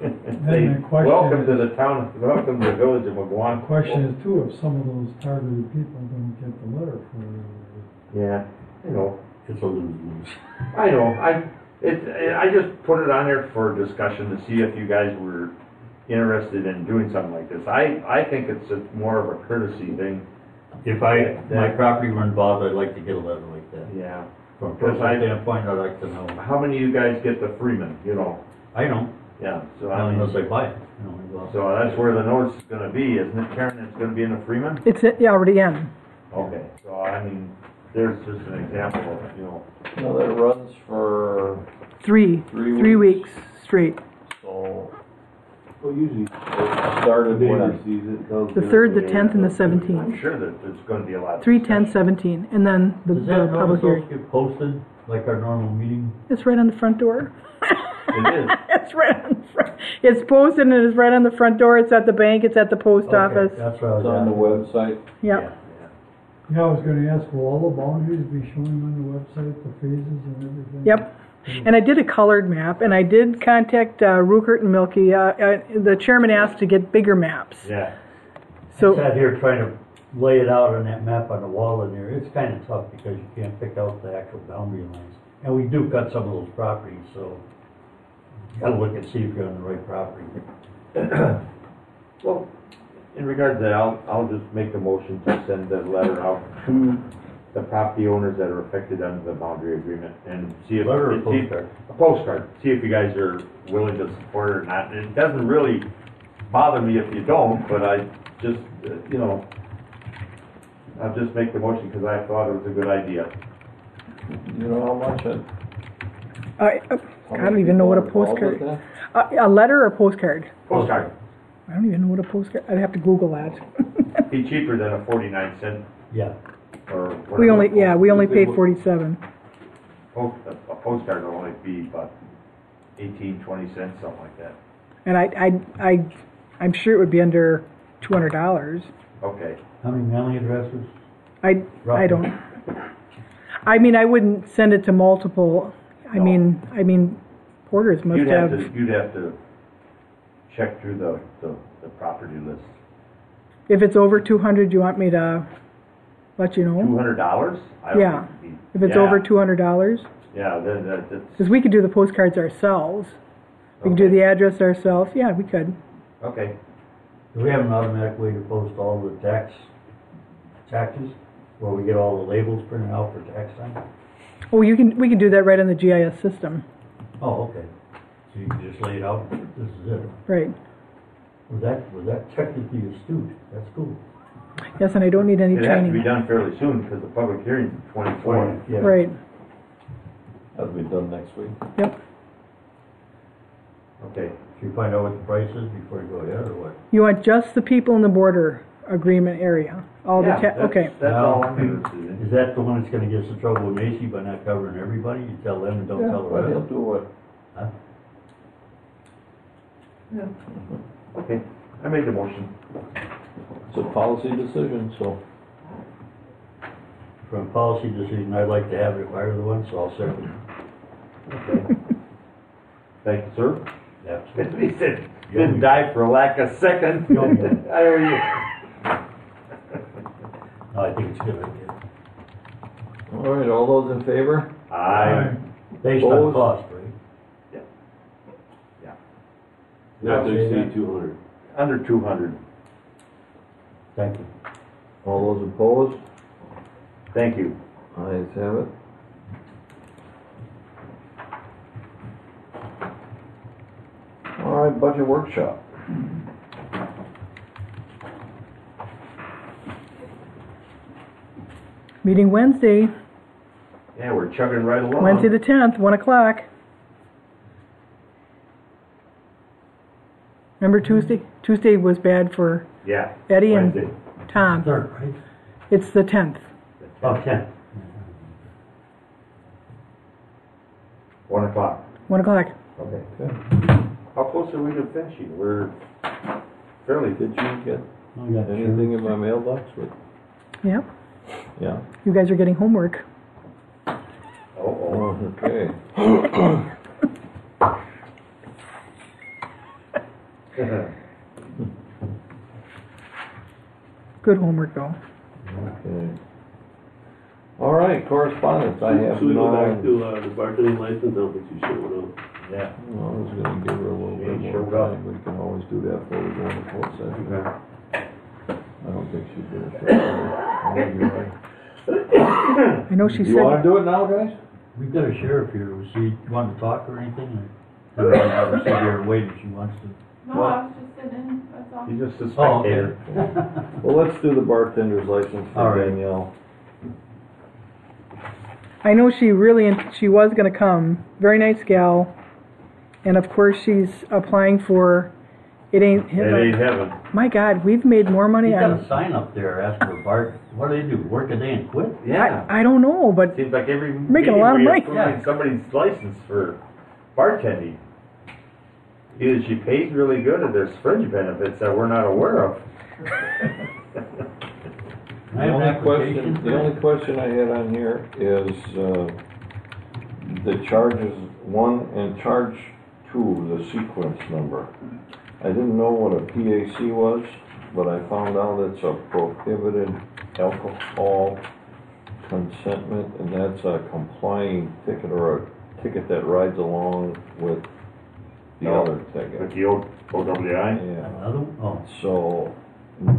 Say, the question welcome to is- the town, welcome to the village of The McGuan. question is too, if some of those targeted people don't get the letter for, Yeah, you know, it's a lose-lose. I know, I just put it on there for discussion to see if you guys were interested in doing something like this. I think it's more of a courtesy thing. If my property were involved, I'd like to get a letter like that. Yeah. From a Because personal standpoint, I'd like to know. How many of you guys get the Freeman, you know? I don't, Yeah, so I mean, unless I buy it, you know, well. so that's where the notice is gonna be, isn't it, Karen? It's gonna be in the Freeman? It's already in. Okay, so I mean, there's just an example of it, you know. Now that runs for, Three 3 weeks straight. so, Well, usually, started the neighbor when? sees it, tells The them 3rd, the they 10th, and the I'm 17th. sure that there's gonna be a lot of. 3, 10, 17, and then the Does that public notice hearing. also get posted like our normal meeting? It's right on the front door. It is. It's right on the front. It's posted and it's right on the front door. It's at the bank. It's at the post Okay, office. that's what I was It's on the asking. website. Yep. yeah, I was gonna ask, will all the boundaries be showing on the website, the phases and everything? Yep. And I did a colored map, and I did contact Rupert and Milky. The chairman asked to get bigger maps. Yeah, I So sat here trying to lay it out on that map on the wall in there. It's kind of tough because you can't pick out the actual boundary lines. And we do cut some of those properties, so you gotta look and see if you're on the right property. well, in regard to that, I'll just make a motion to send the letter out to the property owners that are affected under the boundary agreement and see if. Letter or see- postcard? A postcard, see if you guys are willing to support it or not. And it doesn't really bother me if you don't, but I just, you know, I'll just make the motion because I thought it was a good idea. You know how much it? I don't even know what a postcard. A letter or postcard? Postcard, I don't even know what a postcard. I'd have to Google that. be cheaper than a 49-cent Yeah. or whatever. we only paid 47. A postcard will only be about 18, 20 cents, something like that. And I'm sure it would be under $200. Okay. How many mailing addresses? I Roughly. don't. I mean, I wouldn't send it to multiple. I No. mean, porters must You'd have have. to, you'd have to check through the property list. If it's over 200, do you want me to let you know? $200? Yeah. If it's over $200, Yeah, then that's. because we could do the postcards ourselves. We could do Okay. the address ourselves. Yeah, we could. Okay. Do we have an automatic way to post all the taxes, where we get all the labels printed out for tax time? Oh, we can do that right on the GIS system. Oh, okay. So you can just lay it out, this is it. Right. Was that technically astute? That's cool. Yes, and I don't need any It has to be training. done fairly soon because the public hearing's 24. Yeah. Right. That'll be done next week. Yep. Okay. Should you find out what the price is before you go ahead, or what? You want just the people in the border agreement area. All the Yeah, okay. That's all Now, I'm interested in. Is that the one that's gonna get us in trouble with Macy by not covering everybody? You tell them and don't Yeah, tell the but he'll rest? do it. Huh? Okay, I made the motion. It's a policy decision, so. From a policy decision, I'd like to have it if I were the one, so I'll second it. Okay. Thank you, sir. Absolutely. He said, didn't die for lack of second. No, you didn't. I owe you. No, I think it's a good idea. All right, all those in favor? Aye. Based on Opposed? cost, right? Not to Say exceed that. 200. Under 200. Thank you. All those opposed? Thank you. Ayes have it. All right, budget workshop. Meeting Wednesday, Yeah, we're chugging right along. Wednesday the 10th, 1 o'clock. Remember Tuesday? Tuesday was bad for Yeah. Eddie and Wednesday. Tom. Third, right? It's the 10th. Oh, 10. 1 o'clock. 1 o'clock. Okay. Okay. How close are we to finishing? We're fairly Did you get Oh, yeah, anything in my mailbox with? Yep. Yeah. You guys are getting homework. Oh, Okay. Good homework, though. Okay. All right, correspondence. I have Should we go back no. to the bartending license? I don't think you should, no. yeah. I was gonna give her a little bit She more showed up. time. We can always do that before we go into closed session. Okay. I don't think she's gonna show up. I know she You wanna said, do it now, guys? We've got a sheriff here, was she want to talk or anything? Or do I have her sit here and wait if she wants to? No, I was just sitting, that's all. He's just a Oh, spectator. okay. Well, let's do the bartender's license All for right. Danielle. I know she was going to come. Very nice gal. And of course, she's applying for, it ain't It ain't him. heaven. My God, we've made more money He's got a on, sign up there asking for Bart, what do they do, work a day and quit? I don't know, but Seems like every Making a meeting lot of we money. approve Yeah. somebody's license for bartending. Either she pays really good or there's fringe benefits that we're not aware of. Can I have an application? The only question I had on here is, the charges, one and charge two, the sequence number. I didn't know what a PAC was, but I found out it's a prohibited alcohol consentment, and that's a complying ticket or a ticket that rides along with the Oh, other With ticket. the OWI? Yeah, Another, oh, so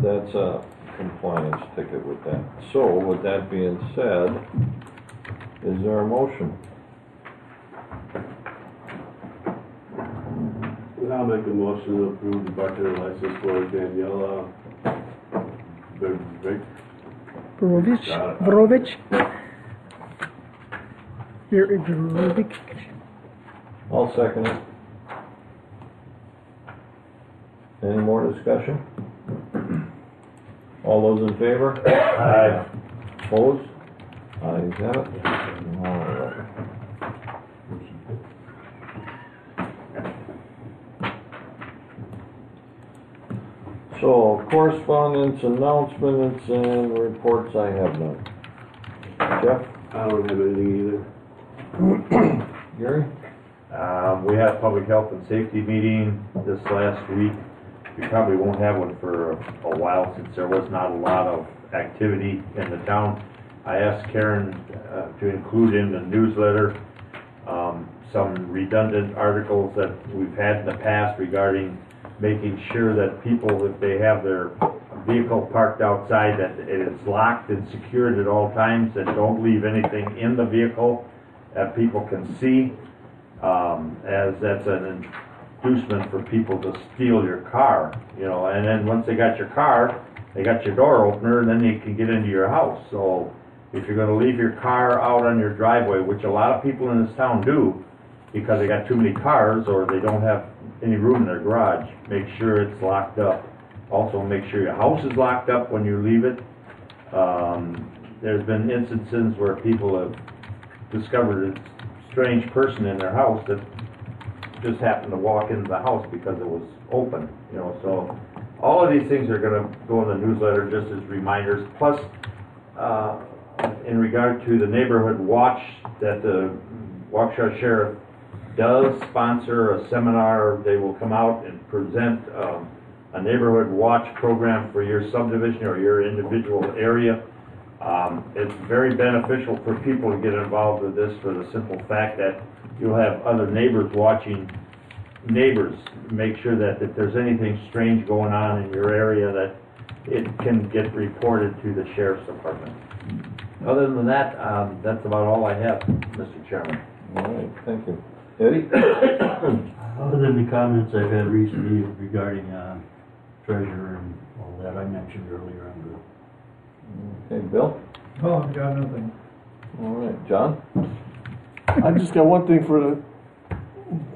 that's a compliance ticket with that. So with that being said, is there a motion? I'll make a motion to approve the bartender license for Daniela Vic. Verovich. Verovich. I'll second it. Any more discussion? All those in favor? Aye. Opposed? Ayes have it. All right. So correspondence, announcements, and reports, I have none. Jeff? I don't have anything either. Gary? We had a public health and safety meeting this last week. We probably won't have one for a while since there was not a lot of activity in the town. I asked Karen to include in the newsletter some redundant articles that we've had in the past regarding making sure that people, if they have their vehicle parked outside, that it is locked and secured at all times, and don't leave anything in the vehicle that people can see, as that's an inducement for people to steal your car, you know, and then once they got your car, they got your door opener, and then they can get into your house. So if you're gonna leave your car out on your driveway, which a lot of people in this town do, because they got too many cars or they don't have any room in their garage, make sure it's locked up. Also, make sure your house is locked up when you leave it. There's been instances where people have discovered a strange person in their house that just happened to walk into the house because it was open, you know. So all of these things are gonna go in the newsletter just as reminders. Plus, in regard to the neighborhood watch that the Waukesha Sheriff does sponsor a seminar. They will come out and present a neighborhood watch program for your subdivision or your individual area. It's very beneficial for people to get involved with this for the simple fact that you'll have other neighbors watching neighbors. Make sure that if there's anything strange going on in your area, that it can get reported to the sheriff's department. Other than that, that's about all I have, Mr. Chairman. All right, thank you. Eddie? other than the comments I've had recently regarding, treasure and all that I mentioned earlier, I'm good. Okay, Bill? Oh, I've got nothing. All right, John? I just got one thing for the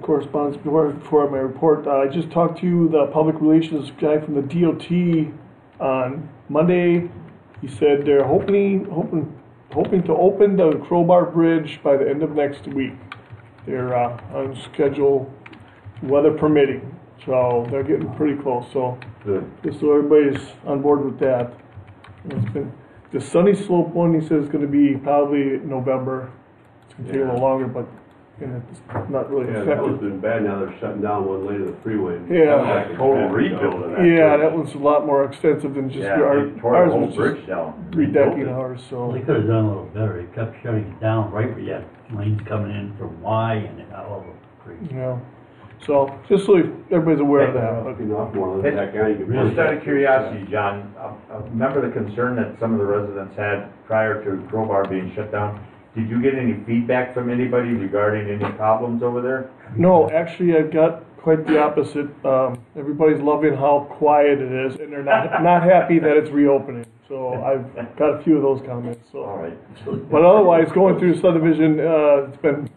correspondence before my report. I just talked to the public relations guy from the DOT on Monday. He said they're hoping to open the Crowbar Bridge by the end of next week. They're on schedule, weather permitting, so they're getting pretty close. So Good. just so everybody's on board with that. The Sunny Slope one, he says, is gonna be probably November. It's gonna take a little longer, but, and it's not really Yeah, that one's effective. been bad, now they're shutting down one lane of the freeway. Yeah. That's like a Total traffic rebuild jam. of that. Yeah, bridge. that one's a lot more extensive than just, Yeah, our, they tore the ours whole was just bridge down. redecking Rebuilt it. ours, Well, they so. could have done a little better. They kept shutting it down right where you had lanes coming in from Y and it all over crazy. Yeah, so just so everybody's aware of that, but Fucking off more than that guy, you can Just push out it. of curiosity, John, remember the concern that some of the residents had prior to Crowbar being shut down? Did you get any feedback from anybody regarding any problems over there? no, actually, I've got quite the opposite. Everybody's loving how quiet it is, and they're not happy that it's reopening. So I've got a few of those comments, All so. right. But otherwise, going through subdivision, it's been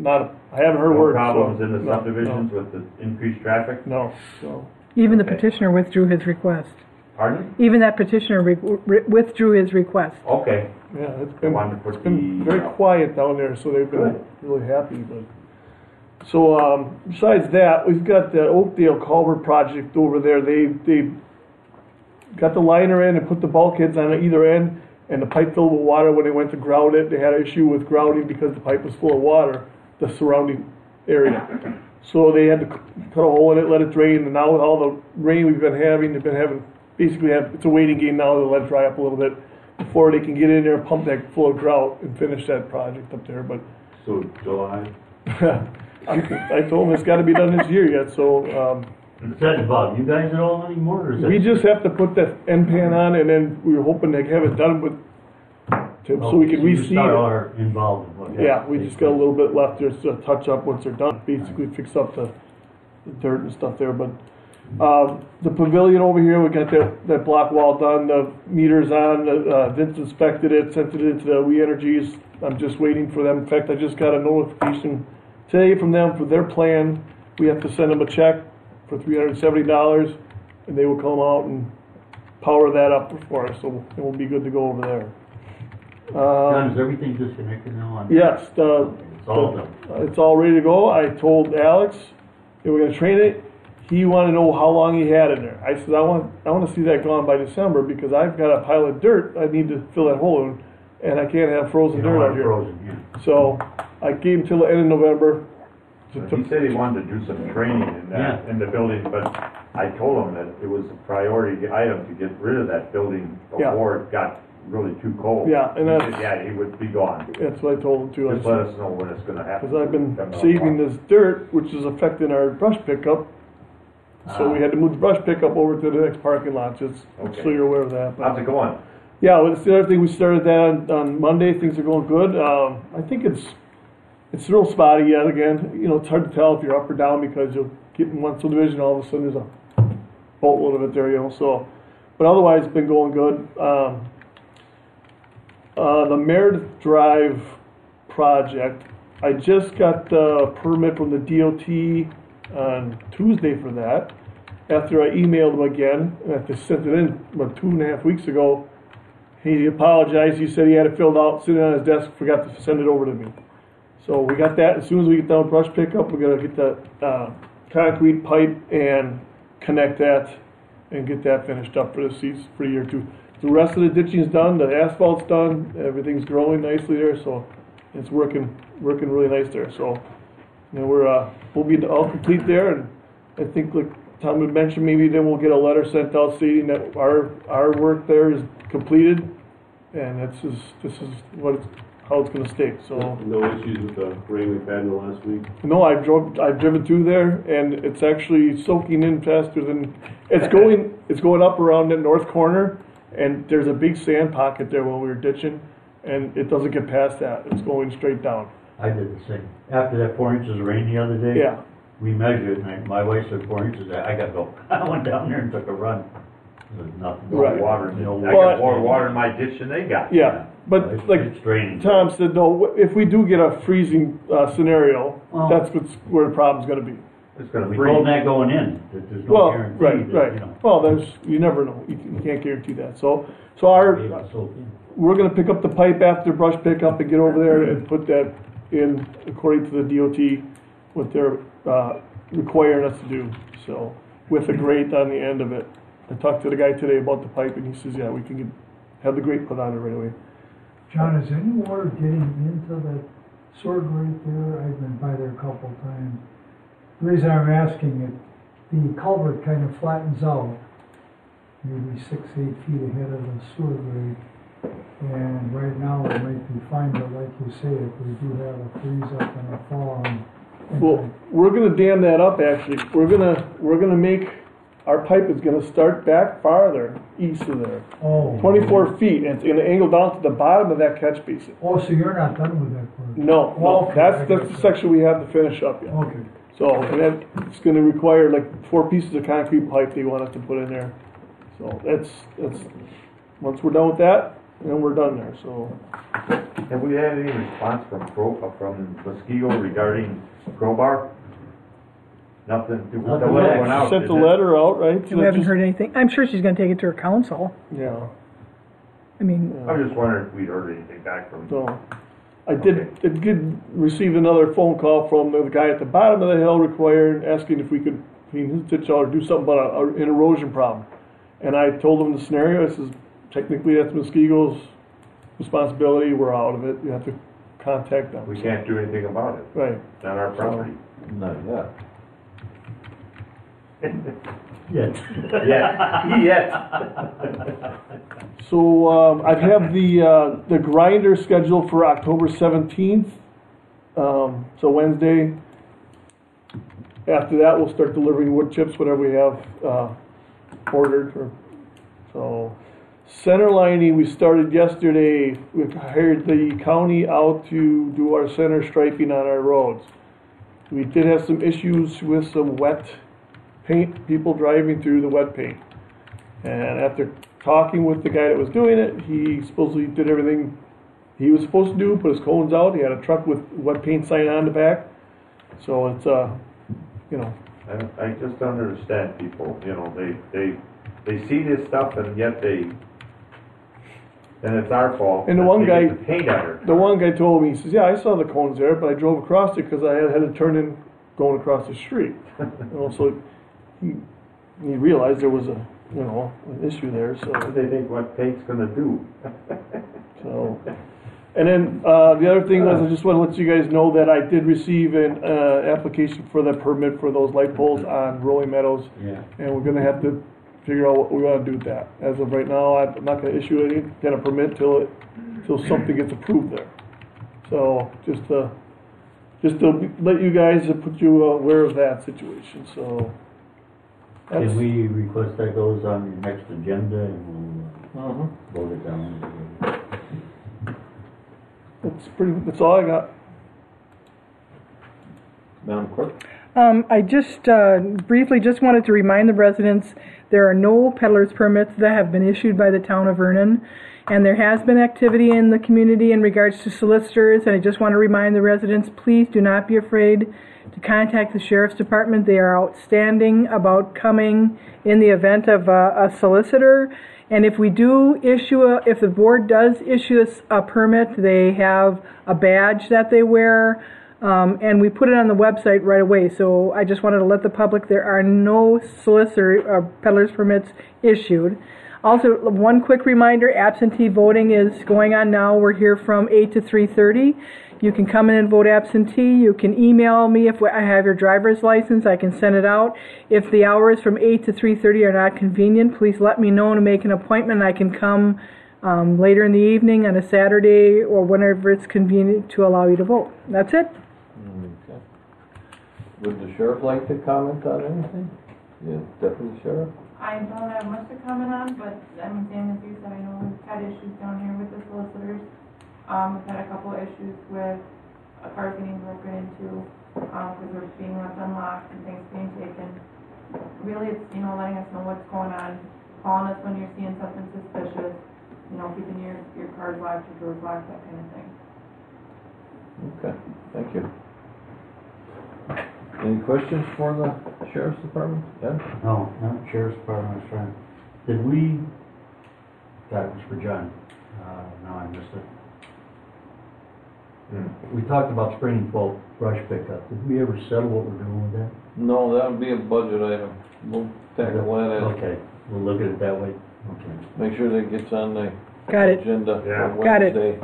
I haven't heard No word. problems so, in the no, subdivisions with the increased traffic? No, so, Even the Okay. petitioner withdrew his request. Pardon? Even that petitioner withdrew his request. Okay. yeah, it's I been, wanted to put it's been the, very quiet down there, so they've been Good. really happy, but. So, besides that, we've got the Oakdale Culvert project over there. They got the liner in and put the bulkheads on either end, and the pipe filled with water. When they went to grout it, they had an issue with grouting because the pipe was full of water, the surrounding area. So they had to cut a hole in it, let it drain, and now with all the rain we've been having, it's a waiting game now to let it dry up a little bit before they can get in there and pump that full of grout and finish that project up there, but So July, I told him it's gotta be done this year yet, so, Does that involve you guys at all anymore, or is that? we just have to put the end pan on, and then we were hoping to have it done so we can You reseed start it. are involved in what Yeah, happens. we just got a little bit left, there's a touch up once they're done, basically fix up the dirt and stuff there, but, the pavilion over here, we got that block wall done, the meters on, Vince inspected it, sent it into the We Energies, I'm just waiting for them, in fact, I just got a notification today from them for their plan, we have to send them a check for $370, and they will come out and power that up for us, so it will be good to go over there. John, is everything disconnected now? Yes, It's all done. it's all ready to go. I told Alex they were gonna train it. He wanted to know how long he had in there. I said, I want to see that gone by December because I've got a pile of dirt I need to fill that hole in, and I can't have frozen You dirt don't out want here. frozen, yeah. So I gave him till the end of November. he said he wanted to do some training in that, Yeah. in the building, but I told him that it was a priority item to get rid of that building Yeah. before it got really too cold. Yeah, and He that's- said, yeah, he would be gone. That's what I told him too. I Just let us know when it's gonna happen. Because I've been Come out. saving this dirt, which is affecting our brush pickup. So we had to move the brush pickup over to the next parking lot, just so Okay. you're aware of that. But How's it going? yeah, well, it's the other thing. We started that on Monday. Things are going good. I think it's real spotty yet. Again, it's hard to tell if you're up or down because you'll get in one subdivision, all of a sudden there's a boatload of it there. So, but otherwise, it's been going good. The Meredith Drive project. I just got the permit from the DOT on Tuesday for that. After I emailed him again, after I sent it in about 2.5 weeks ago, he apologized. He said he had it filled out, sitting on his desk, forgot to send it over to me. So we got that. As soon as we get done with brush pickup, we're gonna get the concrete pipe and connect that and get that finished up for the year too. The rest of the ditching's done, the asphalt's done, everything's growing nicely there, so it's working really nice there. So, we'll be all complete there, and I think like Tom had mentioned, maybe then we'll get a letter sent out stating that our work there is completed, and this is how it's gonna stay. So, no issues with the rain we've had in the last week? no, I've driven through there, and it's actually soaking in faster than it's going up around the north corner, and there's a big sand pocket there when we were ditching, and it doesn't get past that. It's going straight down. I did the same. After that 4 inches of rain the other day. Yeah. We measured, and my wife said 4 inches, I gotta go. I went down there and took a run. There's nothing. Right. Water, I No got more water in my ditch than they got. Yeah, but It's- like It's draining. Tom said, no, if we do get a freezing scenario, Well- that's where the problem's gonna be. It's gonna We freeze. told them that going in, that there's no Well, guarantee right. that, Well, you never know. You can't guarantee that. So maybe it'll soak in. we're gonna pick up the pipe after brush pickup and get over there and put that in according to the DOT, what they're requiring us to do. So with a grate on the end of it. I talked to the guy today about the pipe, and he says, yeah, we can have the grate put on it right away. John, is any water getting into the sewer grate there? I've been by there a couple of times. The reason I'm asking it, the culvert kind of flattens out, maybe 6-8 feet ahead of the sewer grate. And right now it might be fine, but like you say, if we do have a freeze up and a thaw. Well, we're gonna dam that up actually. We're gonna make, our pipe is gonna start back farther east of there. Oh. 24 feet, and it's gonna angle down to the bottom of that catch basin. Oh, so you're not done with that part? No, Oh, okay, that's I the gotcha. section we have to finish up yet. Okay. So, and then it's gonna require like 4 pieces of concrete pipe they want us to put in there. So that's, once we're done with that, then we're done there, so. Have we had any response from Muskego regarding Crowbar? Nothing, the Nothing letter yet. went out. Sent the didn't it? letter out, right? We haven't heard anything. I'm sure she's gonna take it to her council. Yeah, I mean, I was just wondering if we'd heard anything back from. so, I did receive another phone call from the guy at the bottom of the hill asking if we could clean his ditch out or do something about an erosion problem. And I told him the scenario, I says, technically that's Muskego's responsibility, we're out of it, you have to contact them. We can't do anything about it, Right, it's not our property. Not yet. Yes. Yeah. so, I have the grinder scheduled for October 17th, so Wednesday. After that, we'll start delivering wood chips, whatever we have, ordered, so. Center lining, we started yesterday. We hired the county out to do our center striping on our roads. We did have some issues with some wet paint, people driving through the wet paint. And after talking with the guy that was doing it, he supposedly did everything he was supposed to do, put his cones out. He had a truck with wet paint sign on the back. So it's, you know. I just don't understand people, you know, they see this stuff and yet and it's our fault. And the that one they guy- get the paint on her. The one guy told me, he says, yeah, I saw the cones there, but I drove across it because I had to turn in going across the street. You know, so he realized there was an issue there, so. What do they think what paint's gonna do? So, and then, the other thing was, I just want to let you guys know that I did receive an, application for the permit for those light poles on Rolling Meadows. Yeah. And we're gonna have to figure out what we wanna do with that. As of right now, I'm not gonna issue any kind of permit till something gets approved there. So, just to let you guys, put you aware of that situation, so. That's, Can we request that goes on your next agenda and we'll vote it down? that's all I got. Madam Clerk? I just briefly just wanted to remind the residents there are no peddler's permits that have been issued by the town of Vernon, and there has been activity in the community in regards to solicitors, and I just want to remind the residents, please do not be afraid to contact the sheriff's department. They are outstanding about coming in the event of a solicitor. And if we do if the board does issue a permit, they have a badge that they wear. And we put it on the website right away. So I just wanted to let the public, there are no solicitor or peddler's permits issued. Also, one quick reminder, absentee voting is going on now. We're here from 8 to 3:30. You can come in and vote absentee. You can email me if I have your driver's license. I can send it out. If the hours from 8 to 3:30 are not convenient, please let me know to make an appointment. I can come later in the evening on a Saturday or whenever it's convenient to allow you to vote. That's it. Okay. Would the sheriff like to comment on anything? Yeah, Deputy Sheriff? I don't have much to comment on, but I'm same as you said, I know we've had issues down here with the solicitors. We've had a couple of issues with cars getting broken into, because they're being left unlocked and things being taken. Really, it's, letting us know what's going on, calling us when you're seeing something suspicious, keeping your cars locked, your doors locked, that kind of thing. Okay, thank you. Any questions for the sheriff's department? Ed? No, not sheriff's department, I was trying. That was for John. No, I missed it. We talked about spring and fall brush pickup. Did we ever settle what we're doing with that? No, that would be a budget item. We'll tackle that. Okay, we'll look at it that way. Okay. Make sure that gets on the Got it. agenda Yeah. for Got it. Wednesday.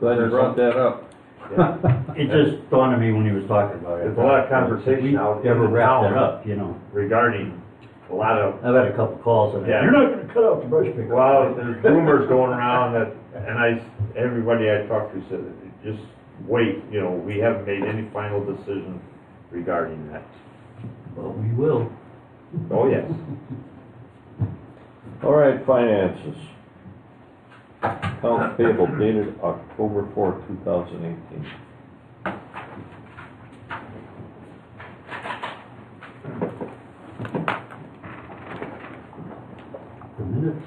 Glad you brought that up. Yeah. It just dawned on me when he was talking about it. There's a lot of conversation We out in never the wrapped town. that up, you know. Regarding a lot of, I've had a couple calls on that. Yeah. You're not gonna cut out the brush picker. well, there's rumors going around that, and everybody I talked to said, just wait, you know, we haven't made any final decision regarding that. Well, we will. Oh, yes. All right, finances. Accounts payable dated October 4th, 2018. The minutes.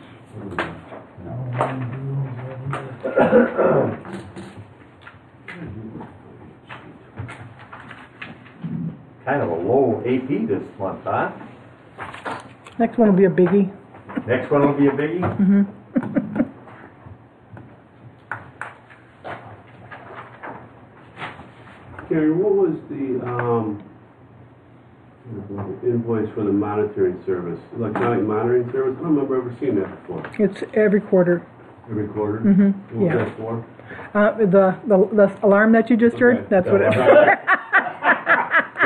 Kind of a low AP this month, huh? Next one will be a biggie. Next one will be a biggie? Mm-hmm. Gary, what was the invoice for the monitoring service, electronic monitoring service? I don't remember ever seeing that before. It's every quarter. Every quarter? Mhm, What was yeah. that for? The alarm that you just heard, Okay. that's what it's for.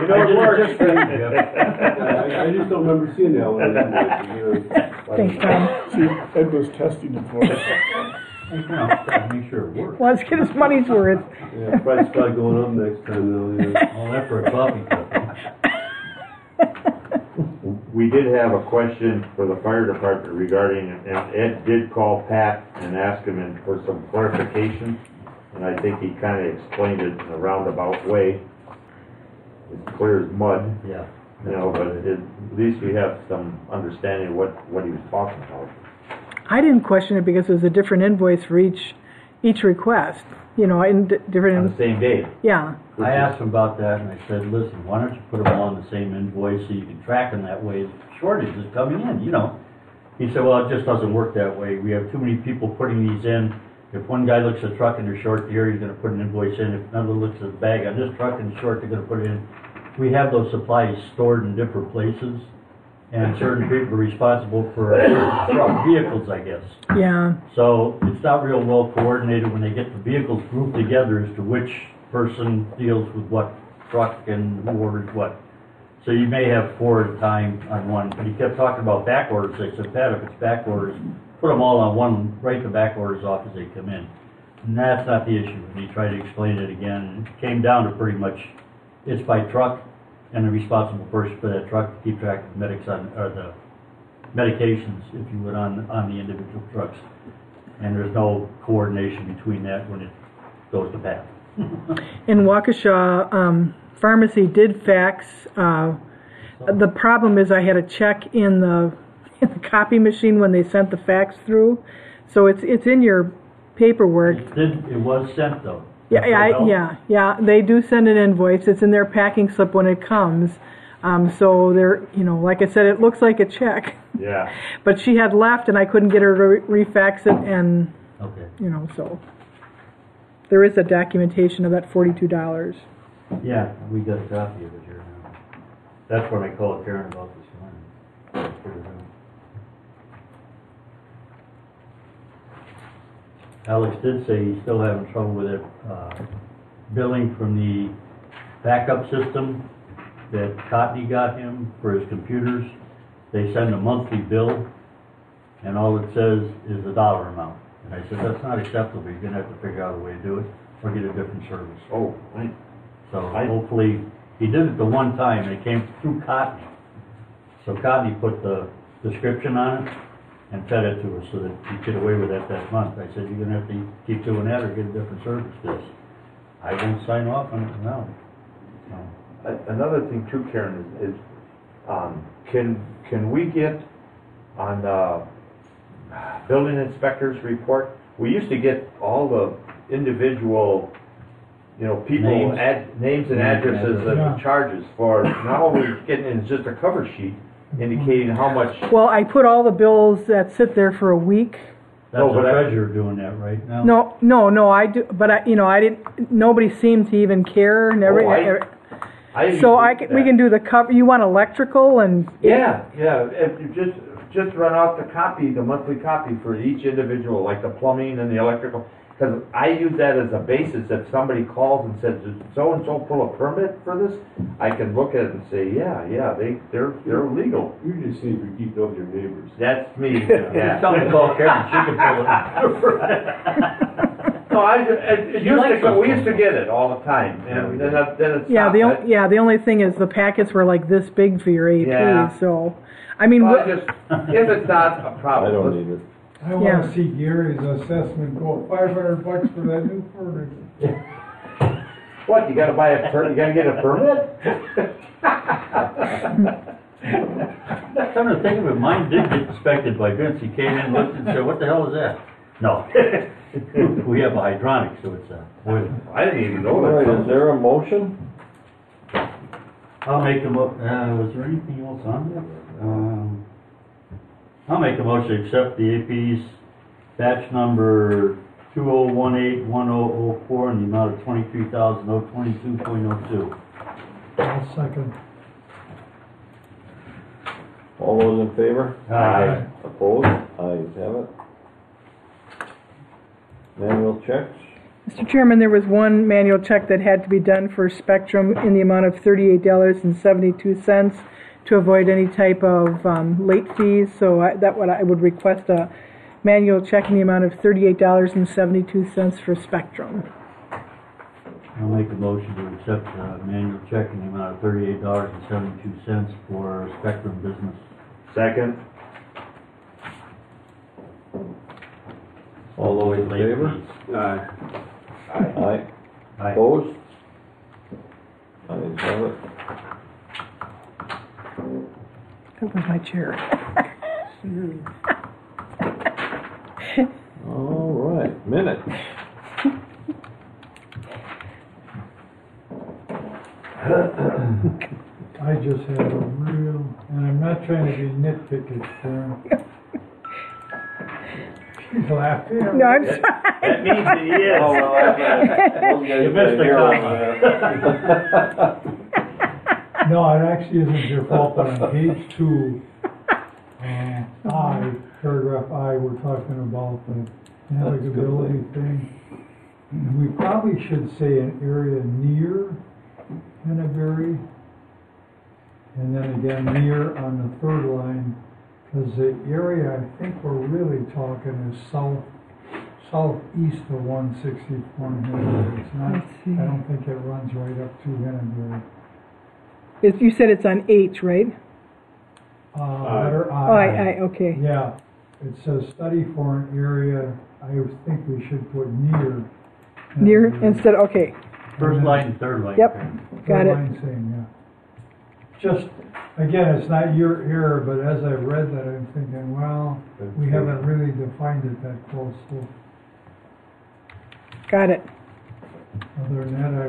You know, it works. I just don't remember seeing that one. Thanks, Tom. See, Ed was testing it for us. You know, gotta make sure it works. Let's get his money's worth. Yeah, price probably going up next time though, yeah. All that for a coffee cup. We did have a question for the fire department regarding, and Ed did call Pat and ask him for some clarification, and I think he kind of explained it in a roundabout way. It's clear as mud, Yeah. you know, but at least we have some understanding of what he was talking about. I didn't question it because it was a different invoice for each request, you know, in On the different, same day. yeah. I asked him about that and I said, listen, why don't you put them all on the same invoice so you can track them that way? Shortage is coming in, you know. He said, well, it just doesn't work that way. We have too many people putting these in. If one guy looks at a truck and they're short here, he's gonna put an invoice in. If another looks at a bag on this truck and it's short, they're gonna put it in. We have those supplies stored in different places, and certain people are responsible for certain truck vehicles, I guess. Yeah, So it's not real well coordinated when they get the vehicles grouped together as to which person deals with what truck and who orders what. So you may have 4 at a time on one, but he kept talking about back orders. I said, Pat, if it's back orders, put them all on one, write the back orders off as they come in. And that's not the issue. And he tried to explain it again, and it came down to pretty much, it's by truck, and the responsible person for that truck to keep track of medics on, or the medications, if you would, on the individual trucks. And there's no coordination between that when it goes to Pat. in Waukesha, pharmacy did fax. The problem is I had a check in the copy machine when they sent the fax through, so it's in your paperwork. It was sent though. Yeah. They do send an invoice. It's in their packing slip when it comes. So they're, you know, like I said, it looks like a check. Yeah. But she had left, and I couldn't get her to refax it, and Okay. you know, so there is a documentation of that $42. Yeah, we got a copy of it here now. That's what I called Karen about this morning. Figured it out. Alex did say he's still having trouble with it, billing from the backup system that Cotney got him for his computers. They send a monthly bill, and all it says is the dollar amount. And I said, that's not acceptable, you're gonna have to figure out a way to do it, or get a different service. Oh, right. So hopefully, he did it the one time, and it came through Cotney. So Cotney put the description on it and fed it to us so that he'd get away with that month. I said, you're gonna have to keep doing that or get a different service, because I won't sign off on it now. So, Another thing too, Karen, is can we get on the building inspector's report? We used to get all the individual, you know, people, Names. names and addresses Yeah. and charges for, now we're getting in just a cover sheet indicating how much. Well, I put all the bills that sit there for a week. that's No, the but I- treasurer doing that right now. No, I do, but I didn't. Nobody seemed to even care. Never. Oh, we We can do the cover. You want electrical and Yeah, if you just run out the monthly copy for each individual, like the plumbing and the electrical. Because I use that as a basis. If somebody calls and says, "Did so-and-so pull a permit for this?" I can look at it and say, yeah, they're legal. You just need to keep it up with your neighbors. That's me, yeah. Tell me to call Karen, she can pull it. No, we used to get it all the time, and then it Yeah, stopped. the only thing is the packets were like this big for your AP, Yeah. so, I mean, Well, if it's not a I problem. don't need it. I Yeah. wanna see Gary's assessment go $500 for that new furnace. What, you gotta you gotta get a permit? Come to think of it, mine did get inspected by Vince. He came in, looked and said, "What the hell is that?" No. We have a hydronic, so it's a boiler. I didn't even know All right, that. is there a motion? I'll make was there anything else on there? I'll make a motion to accept the AP's batch number 20181004 in the amount of 23,022.02. I'll second. All those in favor? Aye. Opposed? Ayes have it. Manual checks? Mr. Chairman, there was one manual check that had to be done for Spectrum in the amount of $38.72 to avoid any type of late fees, so I would request a manual check in the amount of $38.72 for Spectrum. I'll make a motion to accept the manual check in the amount of $38.72 for Spectrum Business. Second? All those in Late favor? fees. Aye. Aye. Aye. Opposed? Ayes have it. That was my chair. All right, minutes. I just had a real, and I'm not trying to be nitpicky, Karen. She's laughing. No, I'm That sorry. means that he is. Oh, well, those guys You missed didn't a hear comma. No, it actually isn't your fault, but on page 2, paragraph I, we're talking about the navigability thing. We probably should say an area near Henneberry, and then again near on the third line, because the area I think we're really talking is southeast of 164 Henneberry. It's not, Let's see. I don't think it runs right up to Henneberry. You said it's on H, right? Letter Oh, okay. Yeah, it says study for an area, I think we should put near. Near, Henneberry. instead, okay, First line and third line. Yep. got Third it. line saying, yeah. Just, again, it's not your error, but as I read that, I'm thinking, well, we haven't really defined it that close, so Got it. other than that, I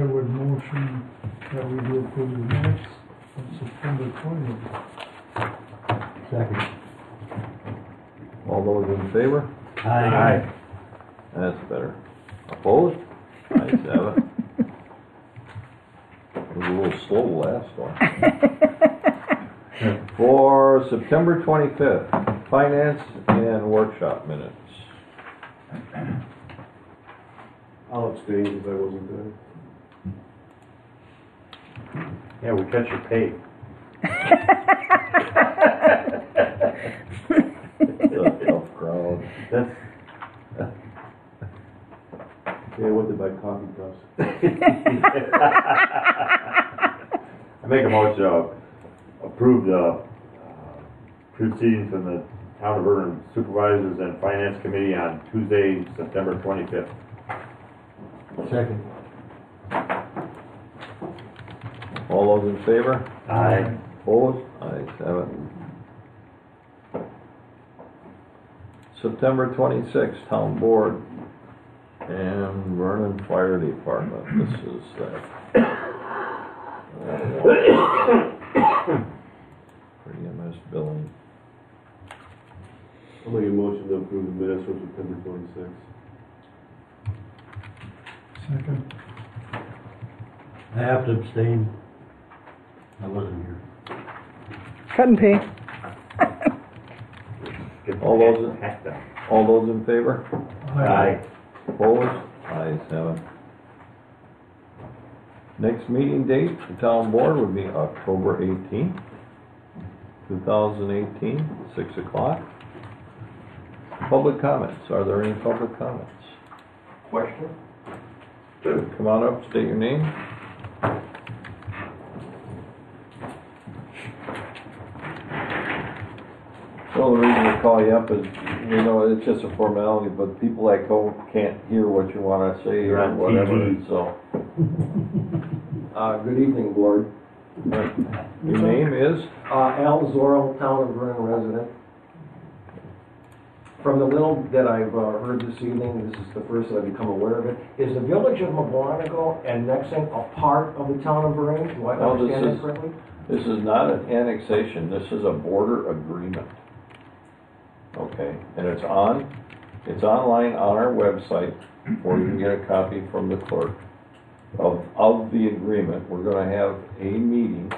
would motion that we do approve the minutes of September 20th. Second. All those in favor? Aye. That's better. Opposed? Ayes have it. It was a little slow last one. For September 25th, finance and workshop minutes. I'll abstain because I wasn't there. Yeah, we cut your pay. It's a tough crowd. That's, Yeah, I went to buy coffee cups. I make a motion to approve the proceedings from the Town of Vernon Supervisors and Finance Committee on Tuesday, September 25th. Second. All those in favor? Aye. Opposed? Ayes have it. September 26th, Town Board and Vernon Fire Department. This is that. For EMS billing. I'll make a motion to approve the minutes from September 26th. Second. I have to abstain. I wasn't here. Cut and pay. All those, Hack them. all those in favor? Aye. Opposed? Ayes have it. Next meeting date for town board would be October 18th, 2018, 6 o'clock. Public comments. Are there any public comments? Question? Come on up, state your name. Well, the reason we call you up is, you know, it's just a formality, but people at home can't hear what you want to say You're or on whatever, TV. so. Good evening, board. Your name is? Al Zorro, Town of Vernon resident. From the little that I've heard this evening, this is the first that I've become aware of it, is the village of McGuanago annexing a part of the town of Vernon? Do I No, this understand is- that correctly? This is not an annexation, this is a border agreement. Okay, and it's online on our website, or you can get a copy from the clerk of the agreement. We're gonna have a meeting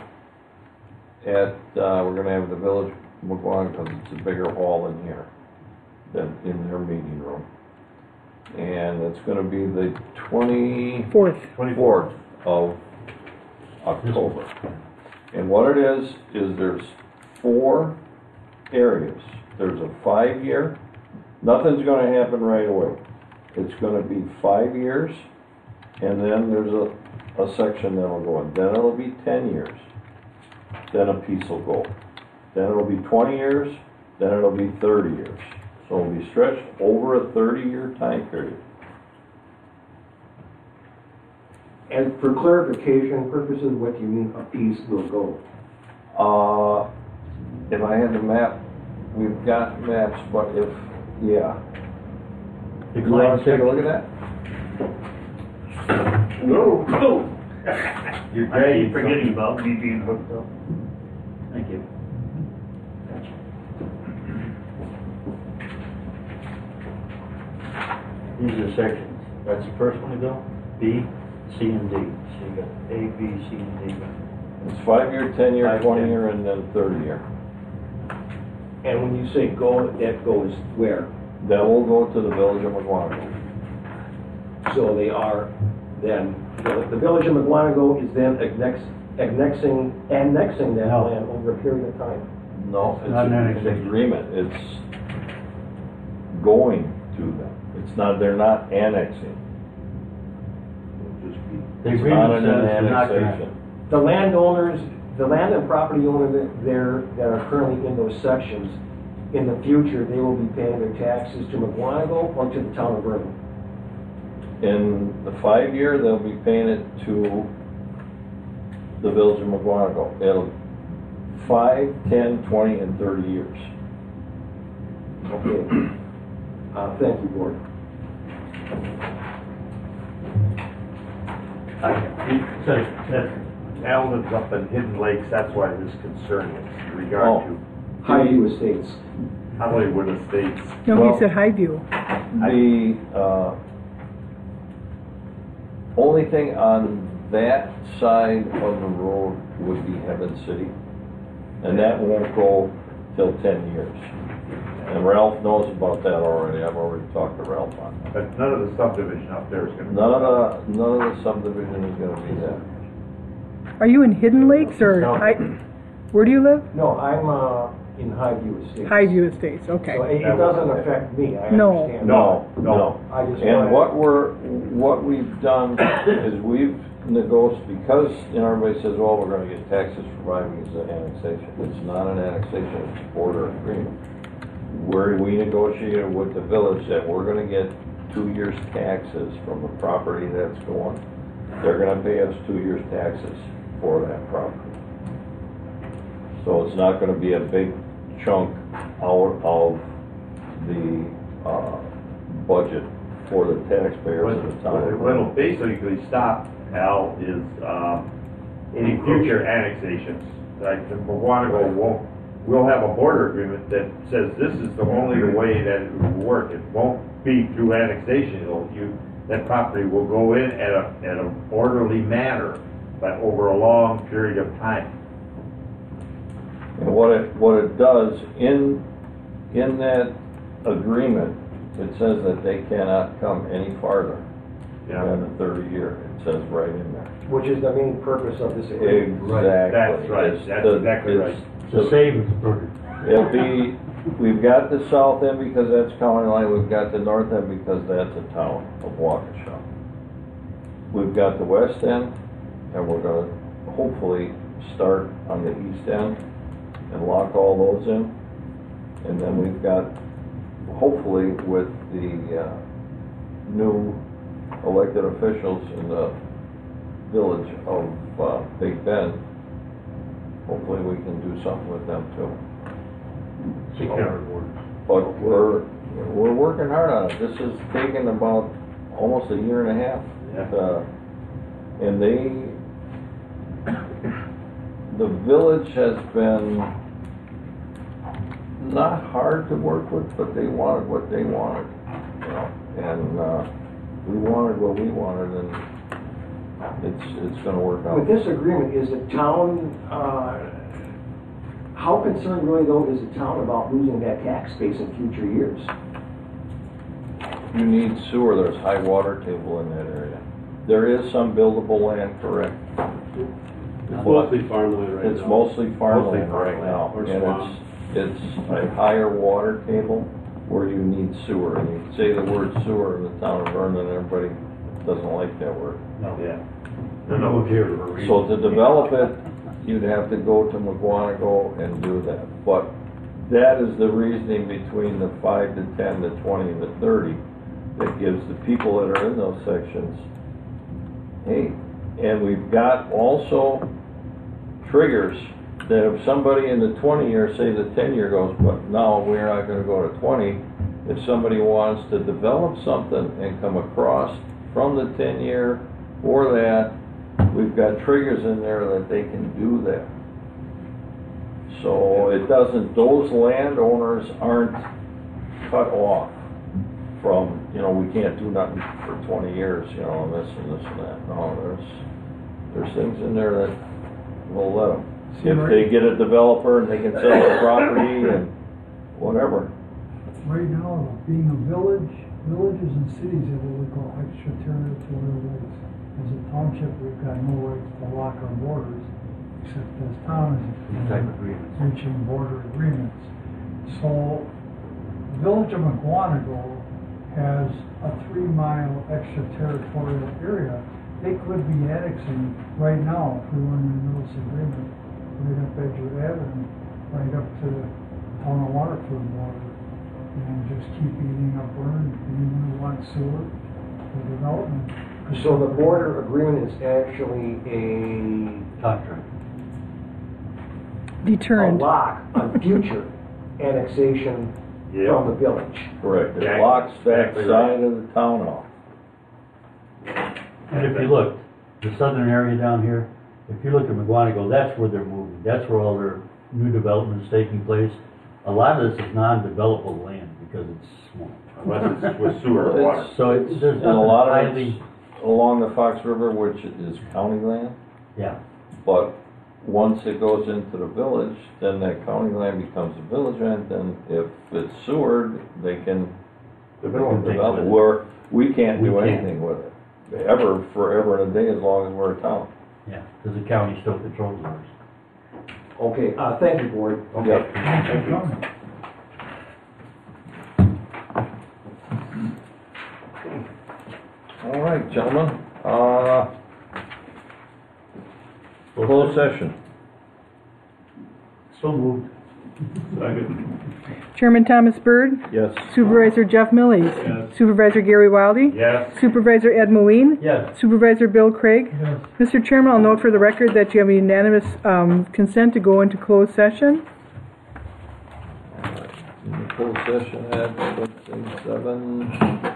at, we're gonna have the village of McGuanago, because it's a bigger hall in here than in their meeting room. And it's gonna be the 4th. 24th of October. And what it is there's 4 areas. There's a 5-year, nothing's gonna happen right away. It's gonna be 5 years, and then there's a section that'll go in. Then it'll be 10 years. Then a piece will go. Then it'll be 20 years, then it'll be 30 years. So it'll be stretched over a 30-year time period. And for clarification purposes, what do you mean a piece will go? If I had the map, we've got maps, but if, yeah. You wanna take a look at that? No. You're I great. keep forgetting about me being hooked up. Thank you. These are sections. That's the first one to go. B, C, and D. So you got A, B, C, and D. It's 5-year, 10-year, 5, 20-year, and then 30-year. And when you say go, that goes where? Then we'll go to the village of McGuanago. So they are then, the village of McGuanago is then annexing that No. land over a period of time. No, it's Not an an annexation. agreement. It's going to them. It's not, they're not annexing. It'll just be, The it's agreement not an says they're not gonna- annexation. The landowners, the land and property owners there that are currently in those sections, in the future, they will be paying their taxes to McGuanago or to the town of Vernon. In the 5-year, they'll be paying it to the village of McGuanago. It'll 5, 10, 20, and 30 years. Okay. Thank you, board. Al lives up in Hidden Lakes, that's why this concern is in regard to Highview Estates. Hollywood Estates. No, Well- he said Highview. The only thing on that side of the road would be Heaven City, and that won't go till 10 years. And Ralph knows about that already. I've already talked to Ralph on that. But none of the subdivision up there is gonna. None of the subdivision is gonna be that. Are you in Hidden Lakes or No. where do you live? No, I'm in Highview Estates. Highview Estates, okay. So it doesn't affect me, I No. understand. No. I just And wanted- what we've done is we've negotiated, because, you know, everybody says, well, we're gonna get taxes for driving as an annexation. It's not an annexation, it's a border agreement. Where we negotiated with the village that we're gonna get 2 years' taxes from the property that's going. They're gonna pay us 2 years' taxes for that property. So it's not gonna be a big chunk out of the, budget for the taxpayers of the town. What'll basically stop, Al, is, any future annexations. Like, the McGuanago we'll have a border agreement that says this is the only way that it will work. It won't be through annexation. That property will go in at a orderly manner, but over a long period of time. And what it does in in that agreement, it says that they cannot come any farther than the 30 year. It says right in there. Which is the main purpose of this agreement. Exactly. That's right, It's that's the- exactly right. It's a savings program. It'll be, we've got the south end because that's county line, we've got the north end because that's a town of Waukesha. We've got the west end, and we're gonna hopefully start on the east end and lock all those in. And then we've got, hopefully with the new elected officials in the village of Big Bend, hopefully we can do something with them too. Take care of it. But we're working hard on it. This has taken about almost a year and a half. Yeah. And the village has been not hard to work with, but they wanted what they wanted, you know, and we wanted what we wanted, and it's gonna work out. With this agreement, is the town, how concerned really though is the town about losing that tax base in future years? You need sewer, there's high water table in that area. There is some buildable land, correct? It's mostly farmland right now. It's mostly farmland Mostly right now, farmland, or and swamp. it's a higher water table where you need sewer. And you say the word sewer in the town of Vernon, and everybody doesn't like that word. No. Yeah. No, it's here for a reason. So to develop it, you'd have to go to McGuanago and do that. But that is the reasoning between the 5 to 10, the 20, and the 30 that gives the people that are in those sections, hey, and we've got also triggers that if somebody in the 20 year, say the 10 year goes, but no, we're not gonna go to 20, if somebody wants to develop something and come across from the 10 year or that, we've got triggers in there that they can do that. So it doesn't, those landowners aren't cut off from, you know, we can't do nothing for 20 years, you know, and this and this and that. No, there's things in there that will let them. If they get a developer and they can sell the property and whatever. Right now, being a village, villages and cities have what we call extraterritorial rights. As a township, we've got no rights to lock our borders, except as towns, Type agreements. reaching border agreements. So, the village of McGuanago has a 3-mile extraterritorial area. They could be annexing right now if we were in the middle of this agreement, right up Edgewood Avenue, right up to the town of Waterford border, and just keep eating up Vernon. Anyone who wants sewer for development. So the border agreement is actually a Contract. Deterrent. lock on future annexation from the village. Correct. It Exactly. locks that Exactly side of the town off. And if you look, the southern area down here, if you look at McGuanago, that's where they're moving. That's where all their new development is taking place. A lot of this is non-developable land because it's swamp. Unless it's with sewer or water. So there's And a lot nothing of highly, it's along the Fox River, which is county land. yeah. But once it goes into the village, then that county land becomes a village land, then if it's sewered, they can Things develop. with it. Where we can't We do can't. anything with it. Ever, forever and a day, as long as we're a town. Yeah, because the county still controls ours. Okay, thank you, board. Yep. Thank you. All right, gentlemen, closed session. So moved. Chairman Thomas Byrd, Yes. Supervisor Jeff Millies, Yes. Supervisor Gary Wildy, Yes. Supervisor Ed Moline, Yes. Supervisor Bill Craig. Yes. Mr. Chairman, I'll note for the record that you have unanimous consent to go into closed session. In the closed session at, let's see, 7:24.